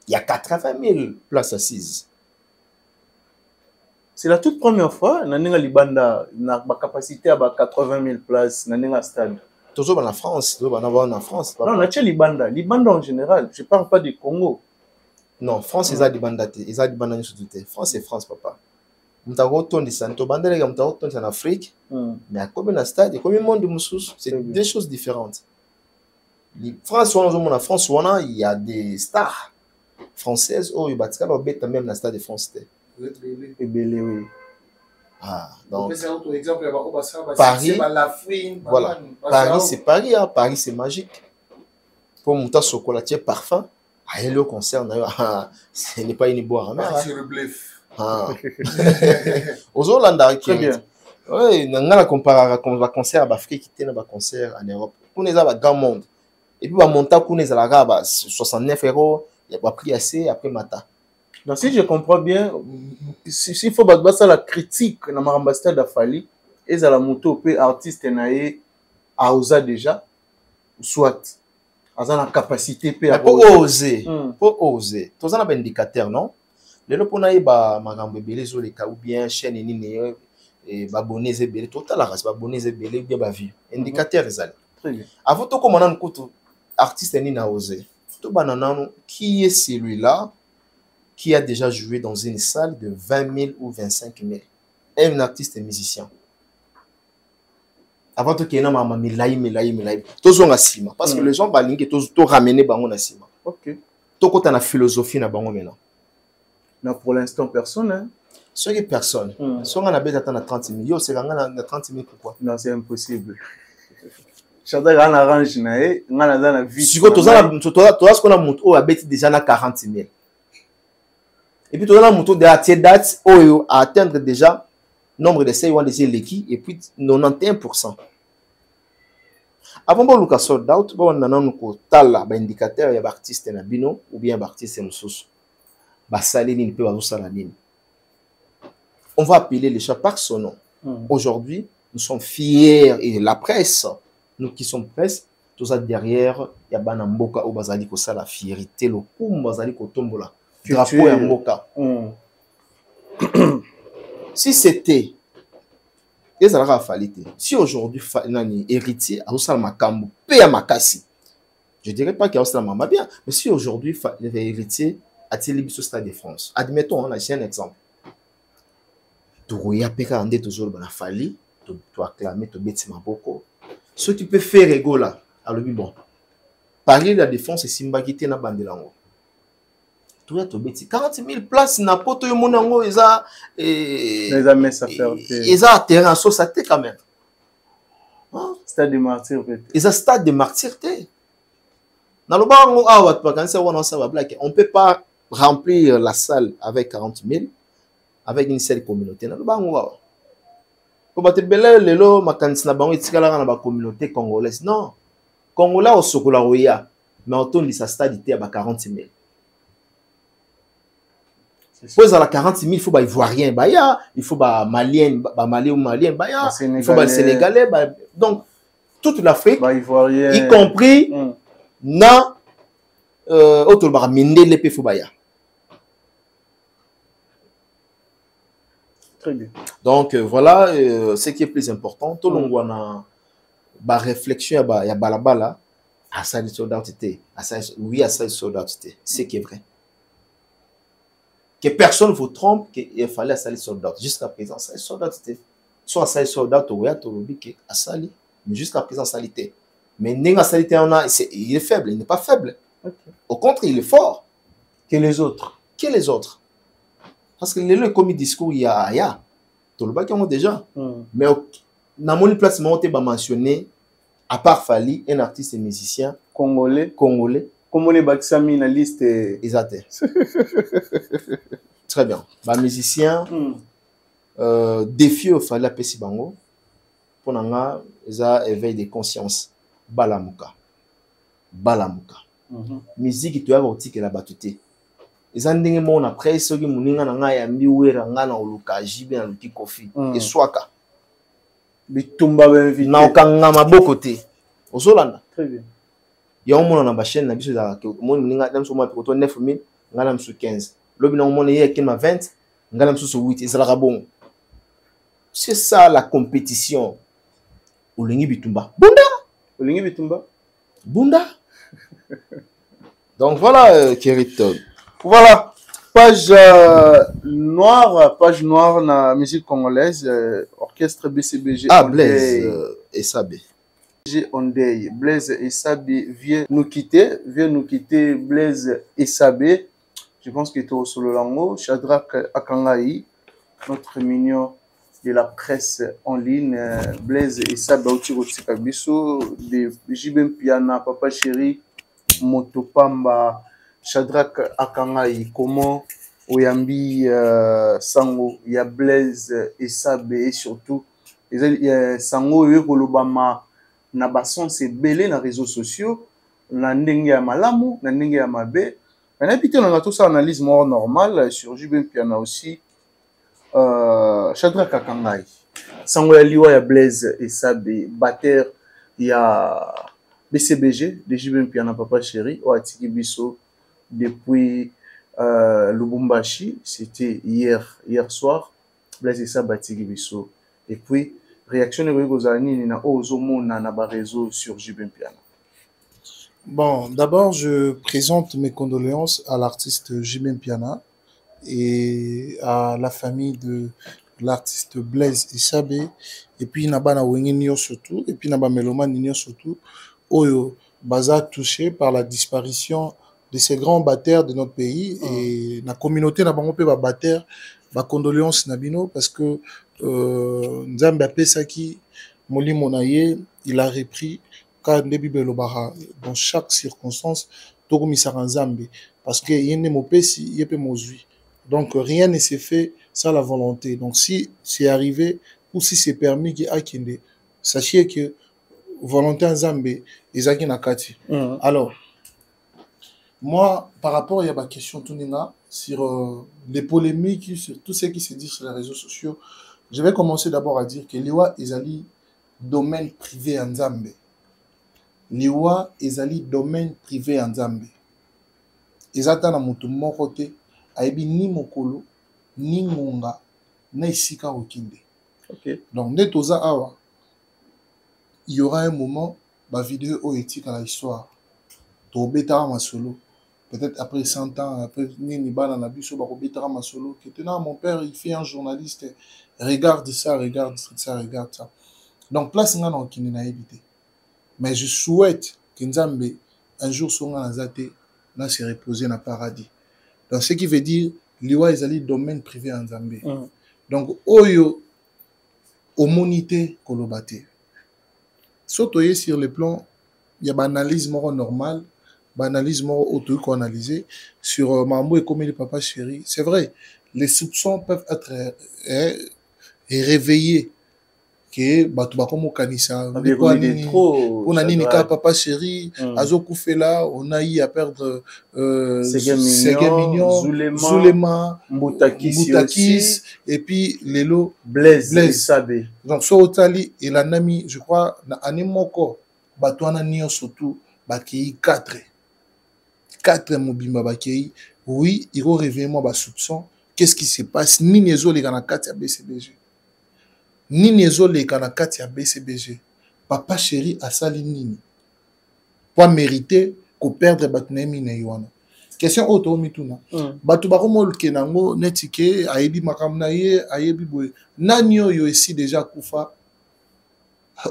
y a 80 000 places assises. C'est la toute première fois que Libanda a la capacité à 80 000 places dans le stade. Toujours en France, toujours en France. Non, on a Libanda. Libanda en général. Je ne parle pas du Congo. Non, France, ils ont des bandes. Ils ont des bandes sur tout. France, c'est France, papa. Nous avons retourné en Afrique. Mais à combien de stades et combien de monde de Moussous? C'est deux choses différentes. France, en France, il y a des stars françaises. Oh, il y a même dans le stade de France. Et belé, oui. Ah, donc Paris, voilà. Paris, c'est Paris, hein. Paris, c'est magique. Pour monter chocolatier parfum, aller au concert, ce n'est pas une boire. C'est le bluff. Aux Hollandais, très bien. Oui, on a comparé à concert en Afrique, on a concert en Europe. On est dans le grand monde. Et puis, monta kuna ezalaka 69 €, il y a pris assez après mata. Donc, si je comprends bien, s'il faut battre la critique dans ma ambassade d'Afali, et à la moto, peut artiste naé à osa déjà, soit à la capacité pour oser, pour oser. Tous on a un indicateur, non? Les gens pour naé ba magambo belé zo les cas ou bien chaîne ni et babonné zebelé total la race babonné zebelé bien ba vie. Indicateur les allez. Très bien. Avant tout comme on a un artiste ni na osé. Tout banana qui est celui-là qui a déjà joué dans une salle de 20 000 ou 25 000. Et un artiste et musicien. Avant tout qu'il y ait un milaï. Tous on a sima. Parce que les gens balinguent tous ramener bango na sima. Ok. Tout côté la philosophie na bango maintenant. Non, pour l'instant, personne. Hein? Ce qui est personne. Si on a besoin d'attendre 30 000, yo, c'est 30 000 pourquoi? Non, c'est impossible. Chada on arrange nae, on a dans la vie. Si tu as ce qu'on a monté, on a déjà na 40 000. Et puis, tu as monté de la date, à atteindre déjà nombre de ces l'équipe et puis 91%. Avant de Lucas Sold Out, on a un indicateur, il y a un artiste ou bien un artiste on va appeler les chats par son nom. Aujourd'hui, nous sommes fiers et la presse, nous qui sommes presse, tout ça derrière, il y a Banamboka ou Bazali ko la fierté, le coup Bazali ko tombola. Drapeau et Mboka. Si c'était si aujourd'hui nani héritier a aussi makambo paye à makasi, je dirais pas qu'il y a aussi la bien, mais si aujourd'hui héritier a-t-il biso Stade de France, admettons on a un exemple, tu roya peka ande toujours bana fali, tu acclamer tu beti maboko, ce qui peut faire ego là, alors bon, parler de la défense et simbakité na bandelango. Tout est bêti 40 000 places na poto yo monango eza les amis ça faire eza terrain so ça quand même. Stade de martyr peut-être. Eza stade de martyr té. Na lo bango awa tu quand ça on ça va black, on peut pas remplir la salle avec 40 000 avec une seule communauté. Na lo bango awa. Ko batte belé lelo makanisi na bango itikala na ba communauté congolaise. Non. Congolais au sokola roya, mais on tourne sa stade té à 40 000. Pour à la 40 000, il faut ivoirien, il faut malien, malien, il faut sénégalais. Donc, toute l'Afrique, y compris na autour minde l'épée faut baya. Très bien. Donc voilà ce qui est plus important. Tout le monde a réflexion ya balabala à ça de solidarité, oui à ça de solidarité, c'est qui est vrai. Que personne vous trompe qu'il fallait salir soldat. Jusqu'à présent, ça est soldat. Soit ça est soldat, ou à sali. Mais jusqu'à présent, salité. Mais Nenga salité, il est faible, il n'est pas faible. Okay. Au contraire, il est fort. Que les autres. Que les autres. Parce que les commis discours, il y a. Tout le bac, il y a déjà. Mais dans mon place, je vais mentionner, à part Fali, un artiste et musicien congolais. Comme on est Baksami na liste exact. Très bien. Ba musicien défi au fallait appeler bango pour nanga ça éveil de conscience balamuka. Musique tu as oti que la batute. Ils ont ndenge mon après ce qui muninga nanga ya miwera nga na oluka jibe na luki kofi et swaka. Bitumba benvité. Na okanga maboko te. Ozolanda. Très bien. Il y a un monde dans ma chaîne, il y a un monde qui a 9 000, il y a 15. L'autre, il y a un monde qui a 20, il y a 8. C'est ça la compétition. Olingi Bitumba. Bunda! Olingi Bitumba. Bunda! Donc voilà, Kérit. Voilà. Page noire dans la musique congolaise, orchestre BCBG. Ah, Blaise et Sabé. Ondei. Blaise Essabé vient nous quitter. Blaise Essabé. Je pense qu'il est au solo lango. Shadrach Akangaï, notre mignon de la presse en ligne. Blaise Essabé, de Jibem Piana, Papa Chéri, Motopamba, Shadrach Akangaï. Comment Oyambi Sango, il y a Blaise Essabé et surtout, il y a Sango Yogolobama. Na basson c'est belé dans les réseaux sociaux na ndenge ya malamu na ndenge ya mabe. On a pité dans tout ça analyse more normale sur JB Piana aussi. Chadra Kakangai. Sango ya liwa ya Blaise et Sabé, batteur ya BCBG, de JB Piana Papa Chéri, au Atiki Bisso depuis Lubumbashi, c'était hier soir. Blaise et Sabé Atiki Bisso. Et puis, réaction de Gozani na Ozomo na ba réseau sur JB Piana. Bon, d'abord, je présente mes condoléances à l'artiste Jimem Piana et à la famille de l'artiste Blaise Isabé, et puis Nabana Wenginio surtout, et puis Naba Meloman Nino surtout, Oyo Baza touché par la disparition de ces grands batteurs de notre pays, et la communauté n'a pas rompé ma batteur, ma condoléance Nabino, parce que Nzambe Apesaki, Moli Monaye, il a repris. Dans chaque circonstance, parce que y a donc rien ne s'est fait sans la volonté. Donc si c'est arrivé ou si c'est permis, sachez que volonté en Zambie, Isaki Nakati. Alors, moi, par rapport à ma question sur les polémiques, sur tout ce qui se dit sur les réseaux sociaux, je vais commencer d'abord à dire que l'IWA est un domaine privé en Zambie. Liwa ezali domaine privé en Zambie. Ezata na mutu moko te ayebi ni mokolo ni ngonga na isika okinde. OK. Donc nde toza awa, il y aura un moment ba vidéo o etika la histoire. To betara masolo. Peut-être après 100 ans, après nini bana na biso ba ko betara masolo que tenant mon père il fait un journaliste, regarde ça, regarde ça, regarde ça. Donc place nga na okinde na éviter. Mais je souhaite que Nzambe, un jour, soit se reposer dans le paradis. Donc, ce qui veut dire, l'Iwa est un domaine privé en Zambie. Donc, Oyo, homonité, kolobate. Surtout sur le plan, il y a une analyse normale, une analyse auto-analysée sur Mambo et comme le Papa Chéri. C'est vrai, les soupçons peuvent être réveillés. Que batu bakomo kanisa on a nini ka Papa Chéri azo koufela on a eu à perdre Mignon, Zulema Moutakis et puis Lelo Blaise Sabé. Donc so otali et la nami je crois na animoko batu ana nio surtout bakei 4 mobimba bakei. Oui, il faut réveiller moi ba soupçon. Qu'est-ce qui se passe ni nezo les kana 4 ya BCBG ni nezo le kanakati ya BCBG. Papa Chéri a sali nini pour mériter ko perdre batnemi na ywana. Question auto mituna. Batu bakomo kenango netike ayebi makamna ye ayebi boy. Nani yo ici déjà kufa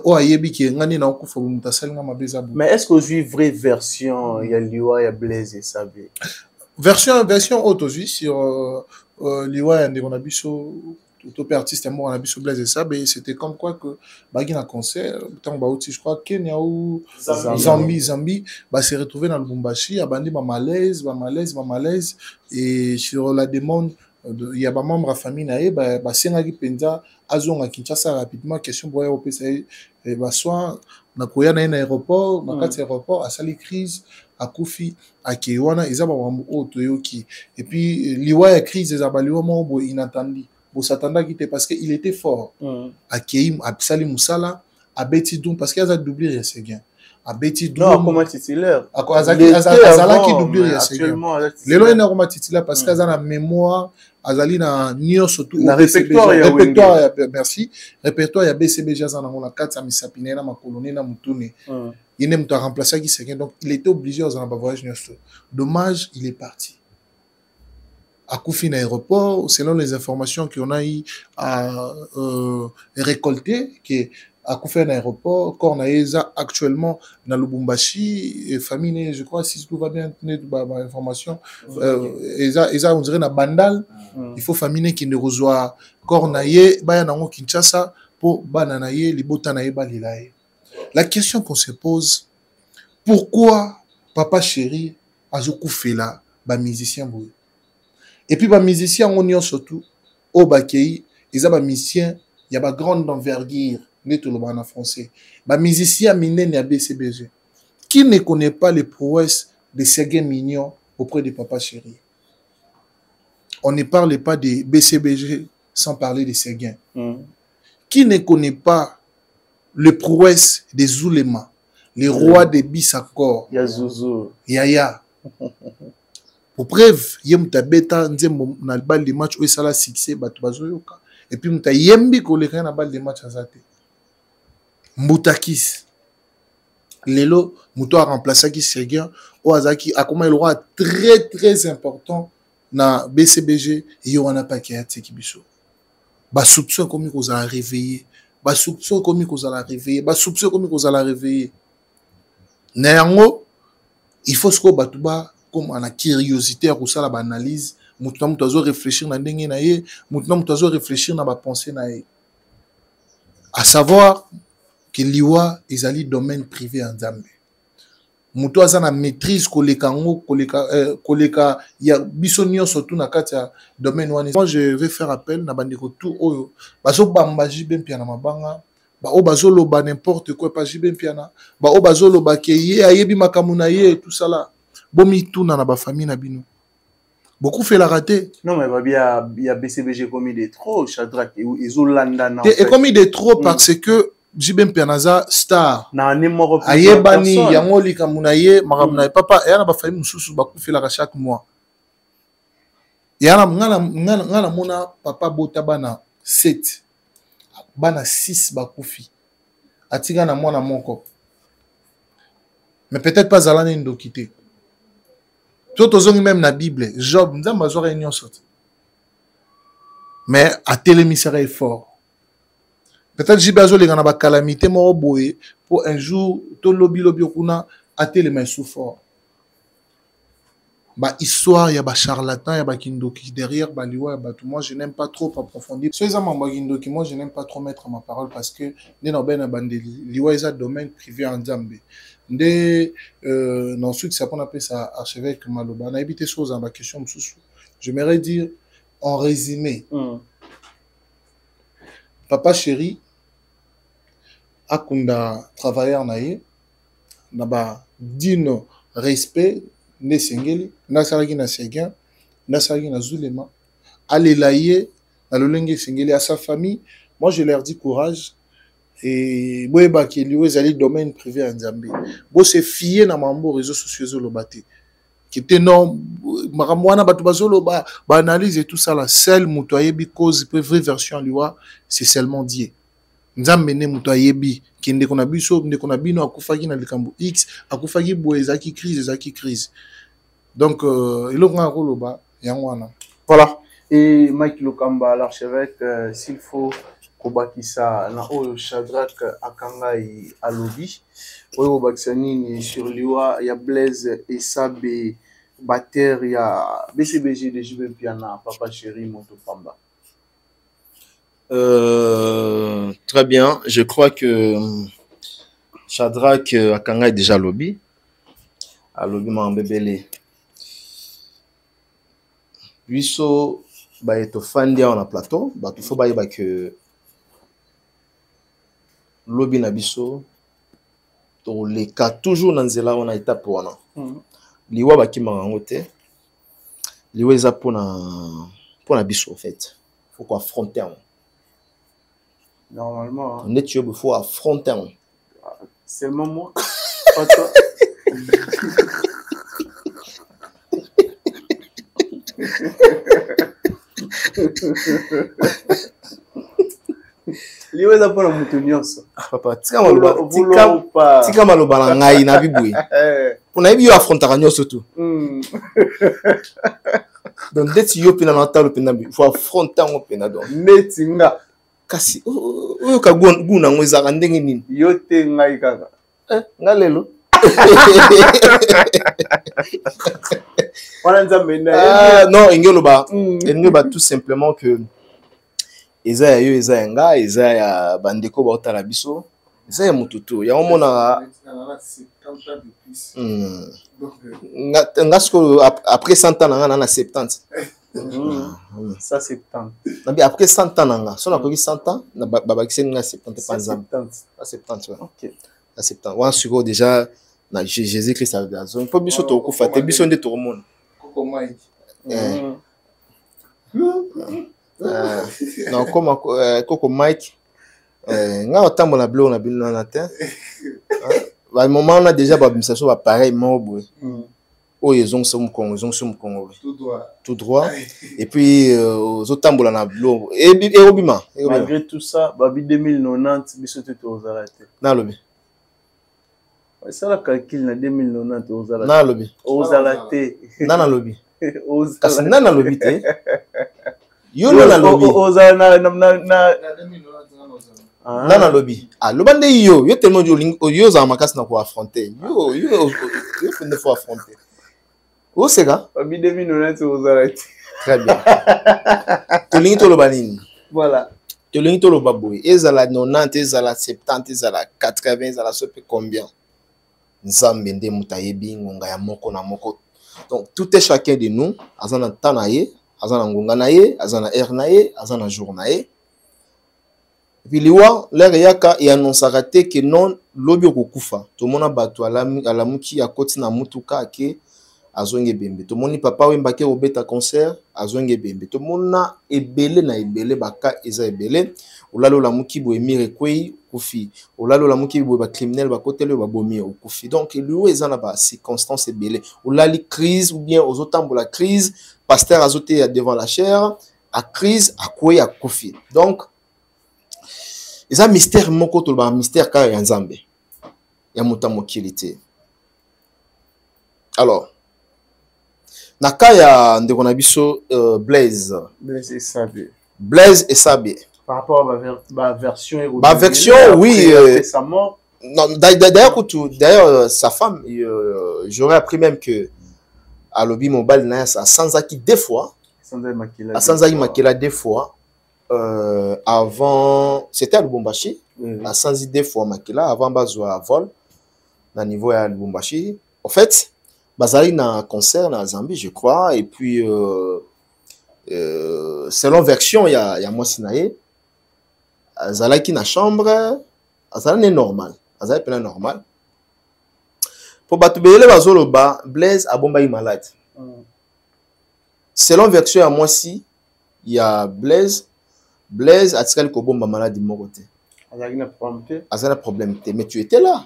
o ayebi ki ngani na kufa mutasali nga mabeza bu. Mais est-ce que j'ai une vraie version ya Liwa ya Blaise et Sabé? Version auto sur Liwa ya ndeko na biso tout artiste moi on a vu sur Blaise et Sabé, c'était comme quoi que bagina concert tant baouti je crois Kenya ou Zambie bah s'est retrouvé dans le Lubumbashi a bandi ma malaise et sur la demande il y a pas membre à famille naé bah senagi penza azonga Kinshasa rapidement question boya au PC et bah soit na koya na aéroport na kati aéroport à sali crise à Kofi à Kewana ils ont toyoki et puis liwa ya crise des abaliwa mo inattendu. Parce qu'il était fort. À Keim, à Psali Moussala, à Betty Doum, parce qu'il y a doublé Yasseguen. À Betty Doum. Non, comment titulaire. À Azala qui doublé Yasseguen. Les lois sont titulaires parce qu'il y a la mémoire, Azali na Nio surtout. Le répertoire, merci. Répertoire, il y a BCB Jazz en a 4, Sami Sapinena, ma colonie, na Moutoune. Il n'est pas remplacé qui Yasseguen. Donc, il était obligé à un voyage. Dommage, il est parti. À Koufi aéroport, selon les informations qu'on a eu à récolter, que à Koufi aéroport, Kornaïza actuellement dans Lubumbashi, et famille, je crois, si tout va bien, information, on dirait na Bandal, il faut famille qui ne reçoit Kornaïe, Bayanango Kinshasa, pour Bananaye, Libotanaye, Balilaye. La question qu'on se pose, pourquoi Papa Chéri a Koufi là, musicien bouille? Et puis, les musiciens, on y a surtout, au Bakei, ils ont des musiciens, il y a une grande envergure, net au Lobana français. Les musiciens, ils ont BCBG. Qui ne connaît pas les prouesses de Séguin Mignon auprès de Papa Chéri? On ne parle pas de BCBG sans parler de Séguin. Qui ne connaît pas les prouesses des Zulema, les rois de Bissakor, Yaya? Pour preuve, Yemta Beta, Nzembo, na balle de match où il s'est succès, Batubazoyoka. Et puis, Mta Yembi, Koleka, na balle de match à Zate. Moutakis. Lelo, Mouto a remplacé qui Séguin, Oazaki, a comme un roi très, très important na BCBG, et Yohana Pakia, Tsekibiso. Bas soupçon comme ils ont réveillé. Bas soupçon comme ils ont réveillé. Bas soupçon comme ils ont réveillé. Néanmoins, il faut que Batouba, comme on a curiosité à ça la analyse, maintenant nous devons réfléchir na ndenge na ye, maintenant nous devons réfléchir na ba pensée na ye. À savoir que liwa ezali domaine privé en Zambie. Muto aza na maîtrise koleka ngo koleka ya bisonio surtout na kati ya domaine wana. Moi je vais faire appel na bandeko tout oyo bazo bamba jibe mpia na mabanga ba o bazo loba n'importe quoi pas jibe mpia na ba o bazo loba ke ye ayebi makamu na ye tout ça là. Bomi tuna na ba famille na bino. Beaucoup fait la rater. Non mais il y a BCBG commis des trop Shadrack et Zolanda na. Et commis des trop parce que Jibem Pianaza star. Na numéro Ayebani yango likamunaye maramunaye papa et na ba famille mususu beaucoup fait la chaque mois. Yana ngana mona papa bota bana 7 bana 6 bakufi. Atika na mwana moko. Mais peut-être pas Zalane ndokité. Tout aux même na Bible, Job, nous avons besoin de mais à télémissaire est fort. Peut-être j'ai besoin de la calamité, mais pour un jour, tout lobby okuna à télémissaire sous fort. Bah histoire, il y a des charlatans, il y a des kindoki derrière, bah liwa, bah tout. Moi, je n'aime pas trop approfondir. Ceux qui ont kindoki, moi, je n'aime pas trop mettre ma parole parce que les noben bandé liwa est un domaine privé en Zambie. Ensuite, c'est qu'on appelle ça archevêque Maloba. On a évité choses dans la question. J'aimerais dire en résumé. Papa Chéri a travaillé en aïe, n'a dino respect, ne sengeli, n'a saragi na Séguin, n'a saragi na Zulema, allez laïe, na lolenge sengeli à sa famille. Moi, je leur dis courage. Et boyeba qui lui est domaine privé en Zambie. Bo se fier na mambo réseaux sociaux zolobate. Qui était non maramwana batu bazolo ba analyse et tout ça la seul mutoyebi cause vraie version liwa c'est seulement Dieu. Nzambe ne mutoyebi qui ndeko na biso ndeko na bino akufaki na likambo X akufaki boezaki crise. Donc il a roloba yangwana. Voilà. Et Mike Lokamba l'archevêque s'il faut Kobakisa na oyo Shadrack Akangai alobi oyo baksanini sur liwa ya Blaise et Sabé Bater ya BCBG de Jibem Piana Papa Chéri Montopamba. Très bien, je crois que Shadrack Akangai déjà alobi mambebele biso ba eto fandia on a plateau ba il faut ba que lobi na biso to les cas toujours dans nzela on a étape wana liwa bakima ngo te liwa eza pour na biso en fait faut qu'on affronter normalement on est il faut affronter seulement moi pas toi liwe za pona mutu nyonso papa tika maloba na ngai na bibwe pona yebi yo affrontaka nyonso tu donc deti yo pena na talo pena bi faut affronter ngo pena donc neti nga kasi oyo ka guna ngo ezaka ndenge nini yo te ngai kaka nga lelo non ingelo tout simplement que eza ya yo eza ya nga eza ya bandeko baotala biso eza ya mututu ya omona nga siko après 100 ans nanga na 70 ça 70 nabi après 100 ans nanga so na koki 100 ans na babakisi nga 70 pas nzambe 70 OK na 70 wa siko déjà na Jésus Christ azongi po biso tokufa te biso nde tokomona Coco Mike. non comme Coco Mike nga otambola bilo na bilo na te ba moment on a déjà ba bimisation ba pareil mobo oyo ezongisa Congo tout droit et puis ozotambola na bilo erobima malgré tout ça babi 2090 biso te tozala te na lobi ça la calcul na 2090 ozala na lobi ozala te na lobi kasi na lobi te yo na lobi ozala na lobi loba nde yo tellement yo za makasi na ko affronter yo fende faut affronter où c'est là babi 2090 ozala te très bien tolingi toloba nini voilà tolingi toloba boy ezala 90 ezala 70 ezala 80 ezala sope combien nzambe nde mutayebi ngonga ya moko na moko donc tout est chacun de nous azana temps na ye azana ngonga na ye azana heure na ye azana jour na ye puis liwa l'air yaka et annonçera que non lobi okukufa to mona bato alamuki akoti na mutuka ke azonge bembe to moni papa wemba ke obeta concert azonge bembe to mona ebele na ebele baka eza ebele olalo la muki bo emire kwei kufi olalo la muki bo ba criminel ba kotele ba bomi okufi donc lui eza na ba circonstances ebele olali crise ou bien aux autant la crise pasteur azoté devant la chair a crise a kwei a kufi donc eza mystère moko to ba mystère ka ya nzambe ya mutamokili te alors Nakaya ndeko na biso Blaise et Sabé par rapport à ma version oui sa mort non d'ailleurs sa femme j'aurais appris même que à Lobi Mobile na sa Sanzaki deux fois Sanzaki Makila deux fois avant c'était à Lubumbashi à Sanzi deux fois Makila avant bazwa vol na niveau à Lubumbashi en fait bazali na concert na Zambie je crois et puis selon version ya mwasi na ye azalaki na chambre azalaki normal azalaki pena normal po bato belele bazoloba Blaise abombaki malade selon version ya mwasi ya Blaise atikali kobomba malade moko te azalaki na problème te mais tu étais là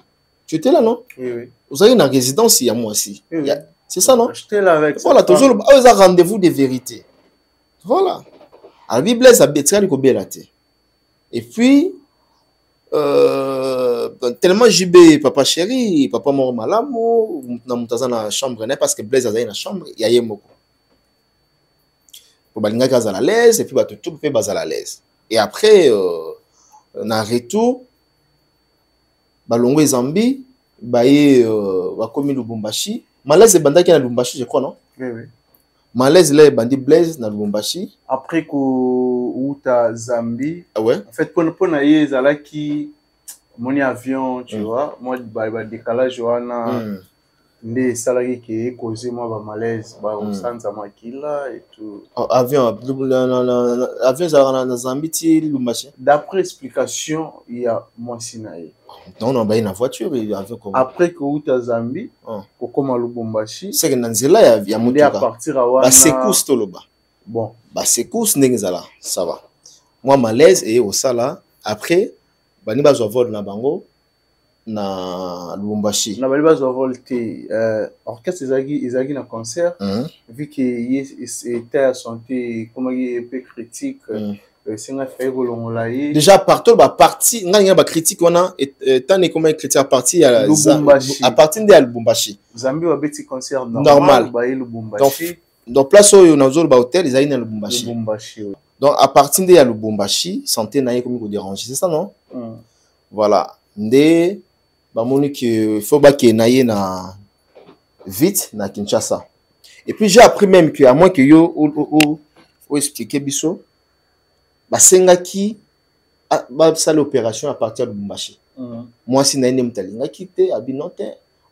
non oui vous avez une résidence à moi aussi. Oui. C'est ça, non? J'étais là avec voilà, toujours un rendez-vous de vérité. Voilà. Alors, Bible est abétré et puis, tellement JB, papa chéri, papa mort malamou, dans la chambre, parce que Blaise a dans la chambre, il y a Yemoko. Pour balinga à la l'aise, et puis tout fait bas à la l'aise. Et après, na retour, balongo Zambie, baye bakomi Lubumbashi malaise bandaki na Lubumbashi je crois non oui malaise là bandi Blaise na Lubumbashi après ko uta Zambie ouais en fait pour na ezalaki moni avion tu vois moi ba décalage wana nde salaki ke causer moi ba malaise ba osanza makila et tout avion za Zambie ti Lubumbashi d'après explication il y a moi sinae non ba une voiture il avait comme après que uta Zambie ko koma Lubumbashi c'est que na nzela ya mutuka à partir à wana ba secousse to loba bon ba secousse ndengezala ça va moi malaise et au sala après bani bazwa vol na bango na Lubumbashi na bali bazwa vol te orchestre ezaki na concert vu que était à santé comme il est peu critique déjà partout ba parti nga ba critique wana tant comme critique à partir à partir de Lubumbashi Zambie wa beti concert normal ba Lubumbashi donc place où on a zolo ba hôtel ils na Lubumbashi donc à partir de Lubumbashi santé na comme ko déranger c'est ça non voilà ndé ba moni que faut ba ke naye na vite na Kinshasa et puis j'ai appris même que à moins que yo ou expliquer biso basengaki basala l'opération à partir de Lubumbashi moi si naine mutalinga kité abinote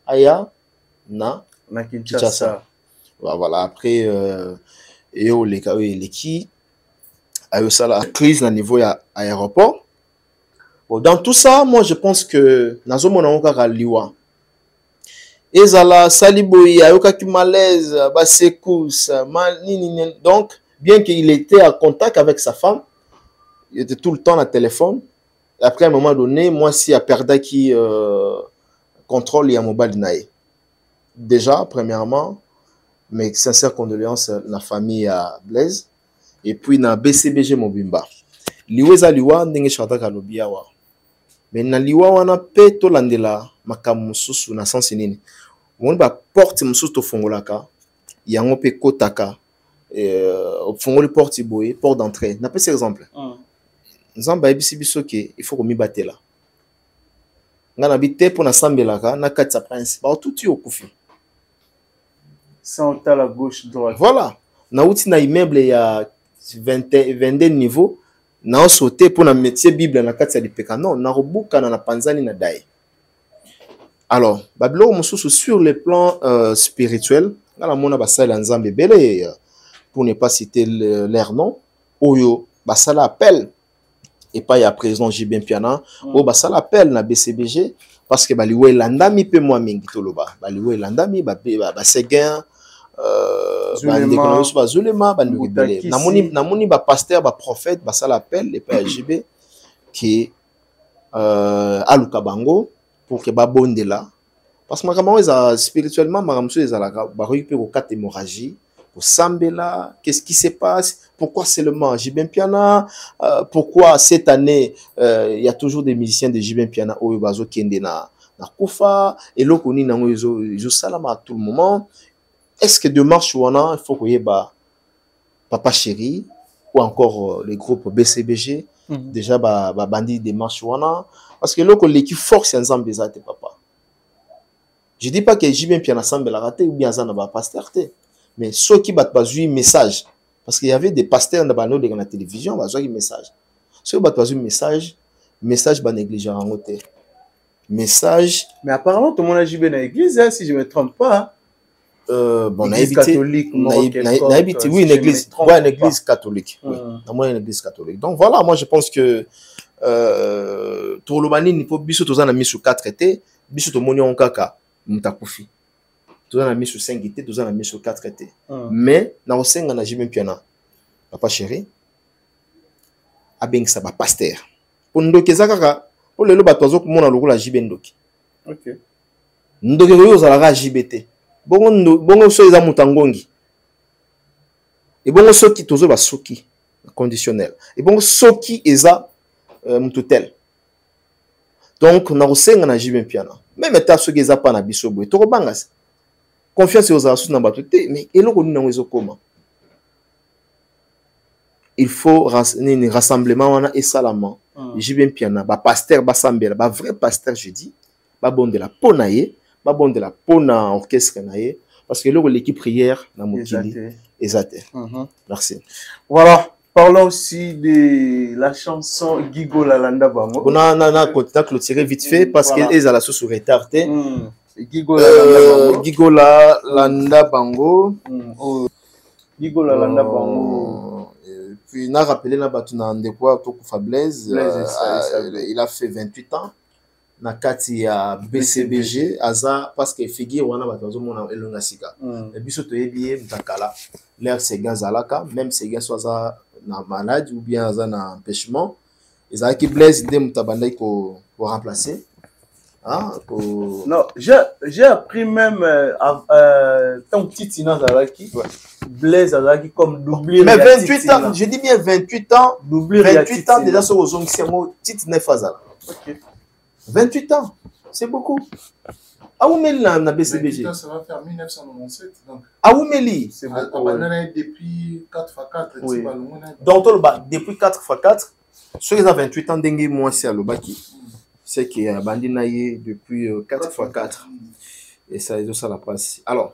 aya na Kinshasa voilà après et au leki ayo sala crise na niveau ya aéroport bon dans tout ça moi je pense que nazomona okaka liwa ezala saliboyi ayokaki malaise ba secousse donc bien qu'il était en contact avec sa femme, il était tout le temps au téléphone. Après un moment donné, moi si a perdu qui contrôle ya mobile nae. Déjà premièrement, mes sincères condoléances à la famille à Blaise et puis na BCBG Mobimba. Liweza liwa ndenge chataka lobia wa. Mais na liwa wana pe to landela makamususu na sens nini. On ba porte mususu to fongolaka yango pe kotaka fongoli porte boye porte d'entrée. Na pe exemple. Nzamba ebisi biso ke il faut ko mi batela. Ngana bité pour na sambelaka na katsa prince ba tout yo kufi. Sans à la gauche droite. Voilà. Na uti na immeuble ya 22 niveaux. Na sauté pour na métier Bible na katsa lipeka non na robuka na panzani na dai. Alors, babilo mususu sur le plan spirituel, ngala mona basala nzambe belé pour ne pas citer leur nom, oyo basala appel et pas ya président Jibin Piana, o basala appel na BCBG parce que baliwe landami pe moi mingi toloba, baliwe landami ba seguin ba zulema ba ndugibele. Namoni ba pasteur ba prophète basala appel et pas JB qui aluka bango pour que babonde là parce que spirituellement maramso ezalaka ba récupérer au quatre hémorragie au sambela qu'est-ce qui se passe, pourquoi seulement Jibin Piana, pourquoi cette année il y a toujours des musiciens de Jibin Piana au bazo kende na kufa et lokoni nango izo salama à tout le moment. Est-ce que de marche wana il faut que yeba Papa Chéri ou encore les groupes BCBG déjà bandi de marche wana parce que loko l'équipe force ensemble ezate papa. Je dis pas que Jibin Piana ensemble la raté ou bien ça na ba pasteur té mais ceux qui battent pas message parce qu'il y avait des pasteurs dans la télévision ba zoi message. Ceux qui battent pas message ba négliger en côté. Message mais apparemment tout le monde a Jibin dans l'église si je me trompe pas. Bon, on a évité, oui, une église, ouais, une église catholique. Oui, une église catholique. Donc voilà, moi je pense que Tourlobani ni po biso tozana mis sur 4 été, biso to moni on kaka mutakufi. Tozana mis sur 5 été, tozana mis sur 4 été. Mais na osenga na Jibin Piana. Papa Chéri abeng sa ba pasteur. Pour ndoke kaka, pour lelo batozo ko mona lokola Jibin ndoki. OK. Ndoke yo zalaka JBT. Bongo so eza mutangongi et bongo soki tozo ba soki conditionnel et bongo soki eza mututel donc na kosenga na Jibin Piana même ta soki eza pa na biso boy to ko banga confiance aux asus na bato te mais eloko ni nango ezokoma il faut rassemblement wana et salama Jibin Piana ba pasteur ba sambela ba vrai pasteur je dis ba bondela ponaye ba bon de la pona orchestre naie parce que l'équipe prière na mokili ezate. Merci. Voilà, parlons aussi de la chanson Gigola Landa Bango. On a clôturé vite fait parce que les ala sous retardé. Gigola Landa Bango. Gigola Landa Bango. Puis na rappelé na batuna ndekwa to kufa Blaise, il a fait 28 ans. Na kati ya BCBG aza parce que figure wana batazo mona elonga sika et biso to yebiye mtakala l'air c'est gazalaka même c'est gaz soit na malade ou bien aza na empêchement ezala ki Blaise de mutabandai ko remplacer hein ko non j'ai appris même ton petit Tina Zalaki Blaise Zalaki comme doublure mais 28 ans je dis bien 28 ans doublure 28 ans déjà sur ozong c'est mo titre neuf azala. OK. 28 ans, c'est beaucoup. Aoumeli na BCBG. 28 ans, ça va faire 1997. Donc. Aoumeli. C'est beaucoup. Depuis 4x4. Oui. Donc, depuis 4x4, ceux qui ont 28 ans, dengue moins c'est à l'Obaki. C'est qu'il y a bandinaye depuis 4x4. Et ça la passe. Alors,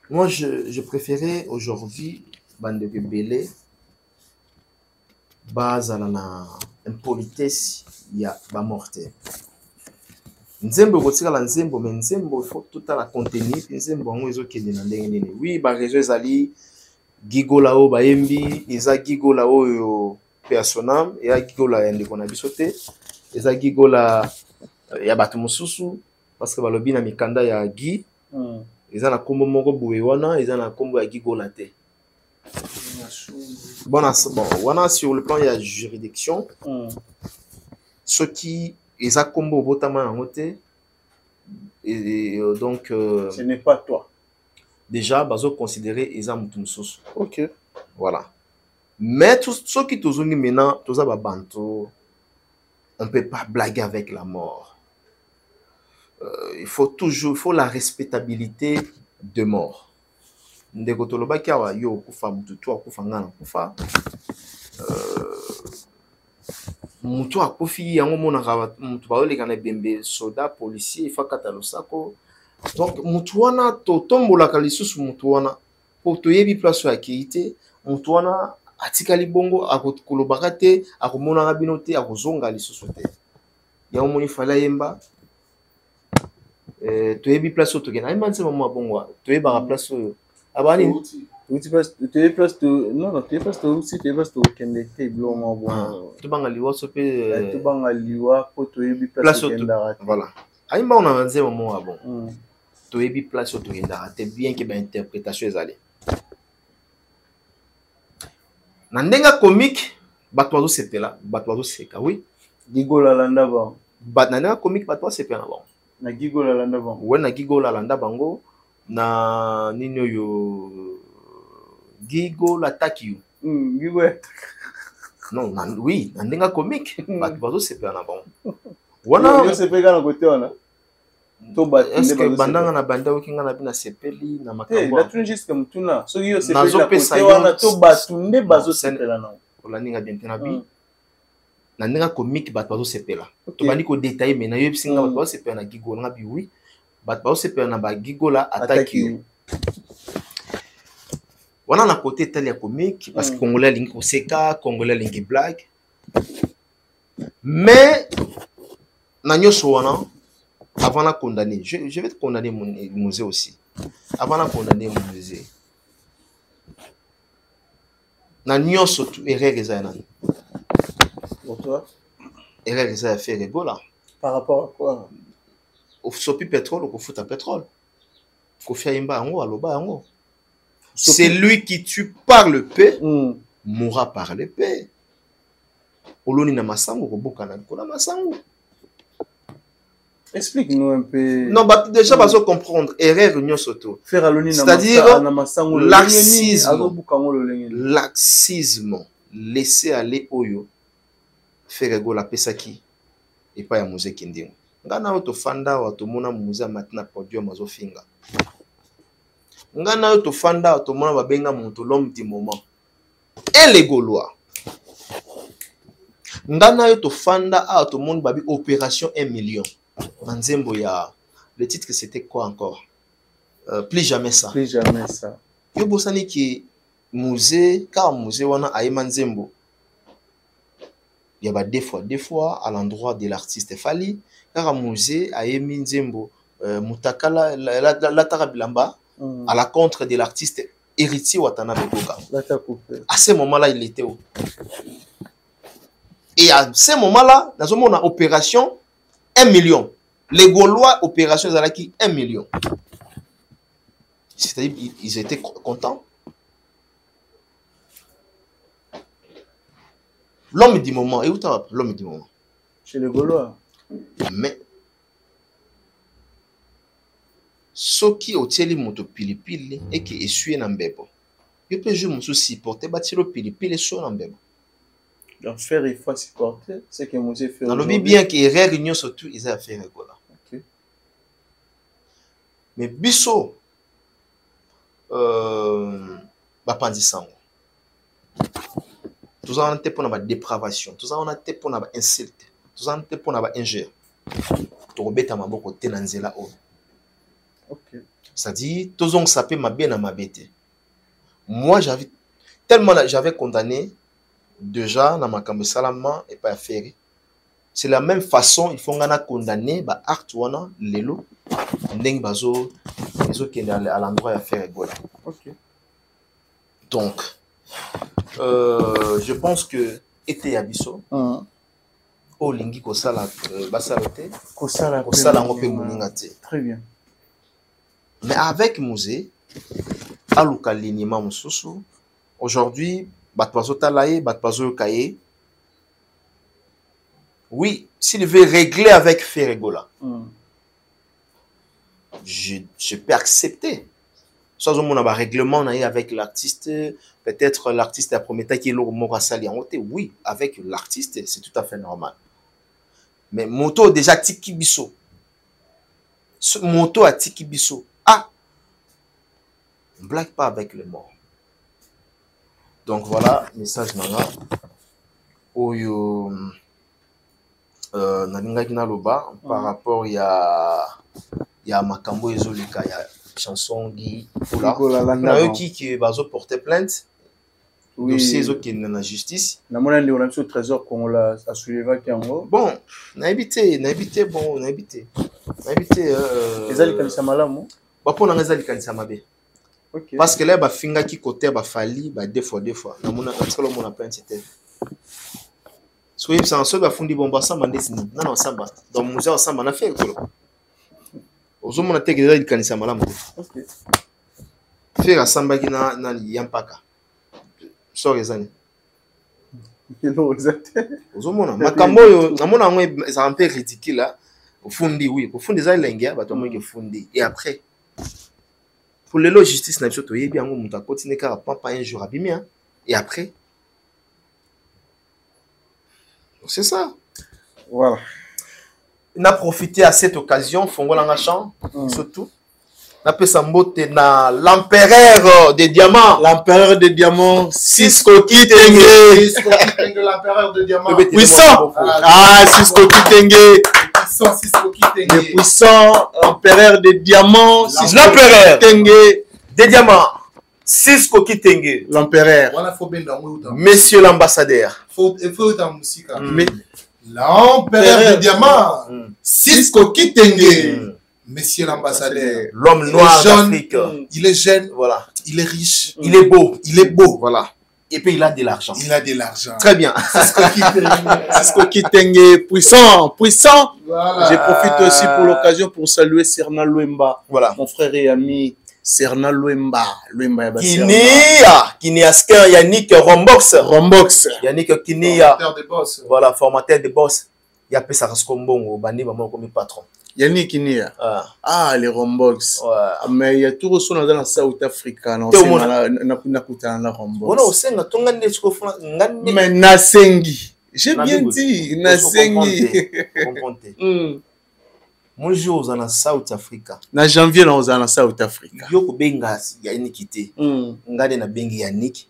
moi, je préférais aujourd'hui, bande de Belé, base à la impolitesse ya ba morte nzembo kotika la nzembo mais nzembo faut tout à la contenir nzembo ngo ezokende na ndenge nini oui ba réseau ezali gigola o ba yembi eza gigola oyo personnel et ya gigola ya ndeko na biso te eza gigola ya bato mosusu parce que balobi na mikanda ya Guy ils ont combo moko bouéwana ils ont combo ya Guy Golaté bon wana sur le plan il y a juridiction ceux qui ils ont combo botama en côté et donc ce n'est pas toi déjà bazo considérer ils ont mutumsoso. OK, voilà. Mais tous ceux qui tous maintenant tous ça banto on peut pas blaguer avec la mort. Il faut la respectabilité de mort. Ndeko toloba kiawa yo kufa mutu akufa ngana kufa mutu akufi yango mona mutu baoleka na bembe soda policier ifa katalo sako donc mutu wana to tombola kalisusu mutu wana po toyebi place ya kiite mutu wana atikali bongo akokolobaka te akomonaka bino te akozonga lisusu te yango moni fala yemba toyebi place oyo tokenda ayemba nse mama bongo toyebaka place oyo abani toyebi place tokende te biloko bongo tobanga liwa so mpe tobanga liwa po toyebi place tokendaka te voilà ayemba ona na nze mama bongo toyebi place oyo tokendaka te bien ke bainterprétation ezali na ndenga comique bato bazosepela bato bazoseka oui gigola landa bango na ndenga comique bato basepela na bango na gigola landa bango we na gigola landa bango na nini oyo gigola taki yo non oui na ndenga comique bato bazosepela na bango wana yosepeka na kote wana est-ce que bandanga na banda okinga na bina sepeli na makambo la tunu jusqu'à mutuna so yo sepeli na kote wana to batu nde bazo sepela na olaninga bien bi na ndenga comique bato bazo sepela to bandi ko détailler mais na yo bisinga bato bazo sepela na gigola nga bi oui bato bazo sepela na ba gigola attaque wana na côté tel ya comique parce que congolais lingi koseka congolais lingi blague mais na nyoso wana avant de condamner, je vais te condamner mon musée aussi. Avant de condamner mon musée. Na nyo surtout erreur ezana. Pour toi? Erreur ezana faire rigola. Par rapport à quoi? Au sopi pétrole, au fout à pétrole. Kofi Ayimba ango aloba ango. C'est lui qui tue par le paix, mourra par le paix. Oloni na masango ko boka na ko na masango. Explique-nous un peu. Non, bah, déjà, bah, comprendre. Erreur, union surtout. C'est-à-dire, laxisme, laisser aller Oyo, faire ego la pesaki, et pas ya musée kinding. Ngana auto fanda wa to mona musée matina podium mazo finga. Ngana auto fanda wa to mona babenga monto l'homme du moment. Et les Gaulois. Ngana auto fanda a to mona babi opération 1 million. Manzembo ya le titre c'était quoi encore plus jamais ça. Plus jamais ça. Yo bosani ki musée car musée wana aye Manzembo. Il y a deux fois à l'endroit de l'artiste Fali car musée aye Manzembo Mutakala la Tarabilamba à la contre de l'artiste Héritier Watanabe Boka. À ce moment-là il était où? Et à ce moment-là dans une opération 1 million. Les Gaulois, opération Zalaki, 1 million. C'est-à-dire ils étaient contents. L'homme du moment. Et où t'as l'homme du moment? Chez les Gaulois. Mais ceux qui ont tiré moto pilipili et qui essuient n'ambebo. Ils peuvent jouer mon souci porter bâtir le pilipili sur n'ambebo. Donc faire il faut supporter ce que Mosé fait. Dans le bien qui est réunion surtout ils ont fait rigola. OK. Mais biso bapandisango. Tout ça on a été pour la dépravation, tout ça on a été pour la insulte, tout ça on a été pour la injure. To robeta maboko tenanzela o. OK. C'est-à-dire tous on sapé ma bien à ma bête. Moi j'avais tellement j'avais condamné déjà dans ma cambe salama et pas faire. C'est la même façon il faut ngana condamner ba artwana lelo ndeng bazo bazo kenda à l'endroit à faire gola. OK. Donc je pense que été abisso olingi kosala basala te kosala ngo pe moninga te. Très bien. Mais avec Musée aluka linima mususu aujourd'hui batwazo talaye batwazo kaye. Oui, s'il veut régler avec Ferregola, je peux accepter. Soit on a un règlement avec l'artiste, peut-être l'artiste a promis qu'il aura sali en côté. Oui, avec l'artiste, c'est tout à fait normal. Mais moto déjà tiki biso. Moto a tiki biso. Ah, on ne blague pas avec le mort. Donc voilà, message nana. Oyo nalingaki na loba par rapport ya makambo ezolika ya chanson Guy Poula qui bazo porter plainte dossier ezokende na justice na mona ndi on a au trésor congolais a soulevé kango bon na habité ezali kanisa malamu ba pona ngazali kanisa mabe. Okay. Parce que là ba finga ki côté ba fali ba deux fois na mona atsalo mona plainte c'était so yeb sans ba fundi bomba samba ndesini na samba donc musée samba na fait ko ozo mona teke ezali kanisa malamu. Okay. Faire samba ki na yampaka so ezani ozo mona makambo yo na mona ngo ça un peu ridicule là fundi oui pour fundi za lengia ba to mo ke fundi et après pour les logistique na biso to yebi yango muta continuer ka papa un jour abimi hein et après c'est ça. Voilà. On a profité à cette occasion Fongola Champ surtout na pesa mbote na l'empereur des diamants, Cisco Kitenge, l'empereur des diamants puissant. Ah, Cisco Kitenge, Cisco Kitenge, le puissant empereur des diamants, l'empereur des diamants, Cisco Kitenge, l'empereur. Monsieur l'ambassadeur. L'empereur des diamants, Cisco Kitenge. Monsieur l'ambassadeur, l'homme noir d'Afrique. Il est jeune, voilà. Il est riche, il est beau, voilà. Et puis il a de l'argent. Très bien. Cisco Kitenge, puissant. Voilà. Je profite aussi pour l'occasion pour saluer Serna Luemba, voilà. Mon frère et ami Serna Luemba. Kinia Skin, Yannick Rombox. Yannick Kinia. Formateur de boss. Voilà, formateur de boss. Il y a Pessa Rascombon, Bani, maman, comme patron. Yannick Kinia. Ah, les Rombox. Ouais. Mais il y a tout reçu dans la South Africa. Non, mais Nasengi. J'ai bien dit, Nasengi. Mon jour dans la South Africa. Na janvier dans la South Africa. Yoko benga Yannick ité. Ngade na bengi Yannick.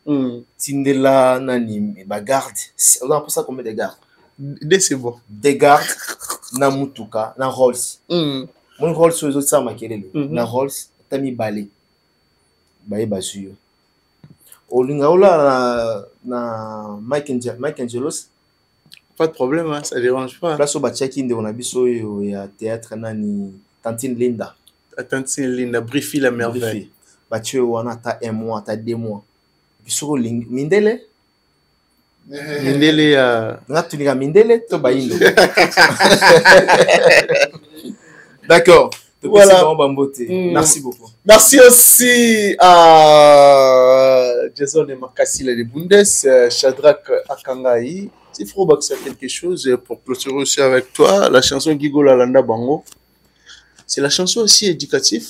Tindela nani ba garde. On a pour ça combien de gardes? C'est bon. Des gardes na mutuka na Rolls. Mon Rolls aux autres ça makelele. Na Rolls tami balé. Baye basuyo. Olinga ola na Mike Angelos. Pas de problème, hein, ça dérange pas. Place au Bachaki de on a biso ya théâtre nani Tantine Linda. Tantine Linda Brifi la merveille. Bache wana ta 1 mois, ta 2 mois. Biso Mindele. Mindele ngatulinga Mindele to bayindo. D'accord. Voilà. Merci beaucoup. Merci aussi à Jason et Makassi de Bundes, Shadrach Akangaï. Il faut baxer quelque chose pour clôturer aussi avec toi. La chanson Gigola Landa Bango, c'est la chanson aussi éducative.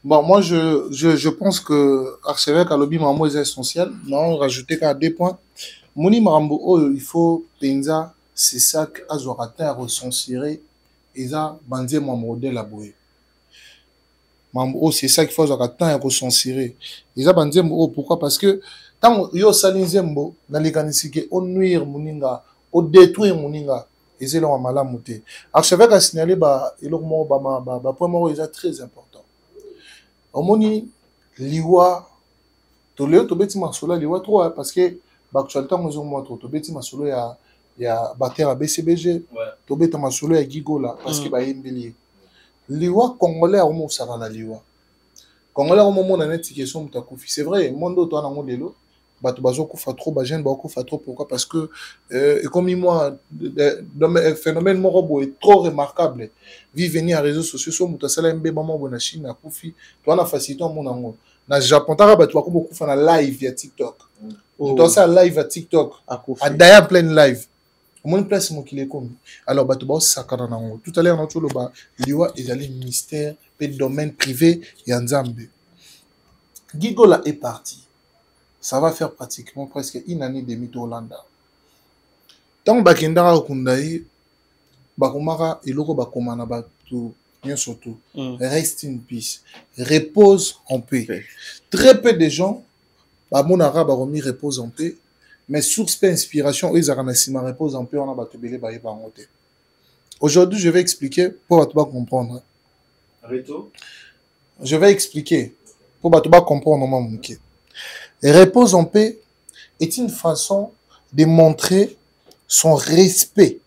Bon, moi, je pense que Archevêque Alobi Mambo est essentiel. Non, rajouter qu'à 2 points. Moni Marambo, oh, il faut penza, c'est ça qu'Azoratin a recensuré. Et ça, bandé mon modèle à bouer. Mambo, c'est ça qu'il faut Azoratin recensuré. Et ça, bandé mon pourquoi? Parce que tant yo salinzembo na lekanisike on nuire muninga on détruire muninga ezela wa malamu te archevêque a signalé ba eloko ba point moko est très important omoni liwa to leo to beti masolo liwa 3 parce que ba actualité ngozo mo to beti masolo ya batera BCBG to beta masolo ya Gigola parce que ba yembeli liwa congolais au mo sara na liwa congolais au moment na net question mutakufi c'est vrai mondo to na ngolelo bato bazokufa trop, bagène bazokufa trop. Pourquoi? Parce que comme moi, le phénomène morobo est trop remarquable. Venir à réseaux sociaux, so muta sala mbe maman bona Chine na kufi, to na facilité mon nango. Na Japon tara bato bakubo kufa na live via TikTok. Muta ça live à TikTok. A d'ailleurs plein live. Mon place mon qu'il est comme. Alors bato ba sakana nango. Tout à l'heure na tolo ba liwa ezali mystère, pe domaine privé ya Nzambe. Gigola est parti. Ça va faire pratiquement presque une année et demie au Hollanda. Tant bakendara okundai bakumara iloko bakomana batu bien surtout. Rest in peace. Repose en paix. Très peu de gens bamonara baromi repose en paix, mais source peu inspiration ils aranasima repose en paix on a batebele baye bangote. Aujourd'hui, je vais expliquer pour batba comprendre. Reto. Je vais expliquer pour batba comprendre mon mouké. Repose en paix est une façon de montrer son respect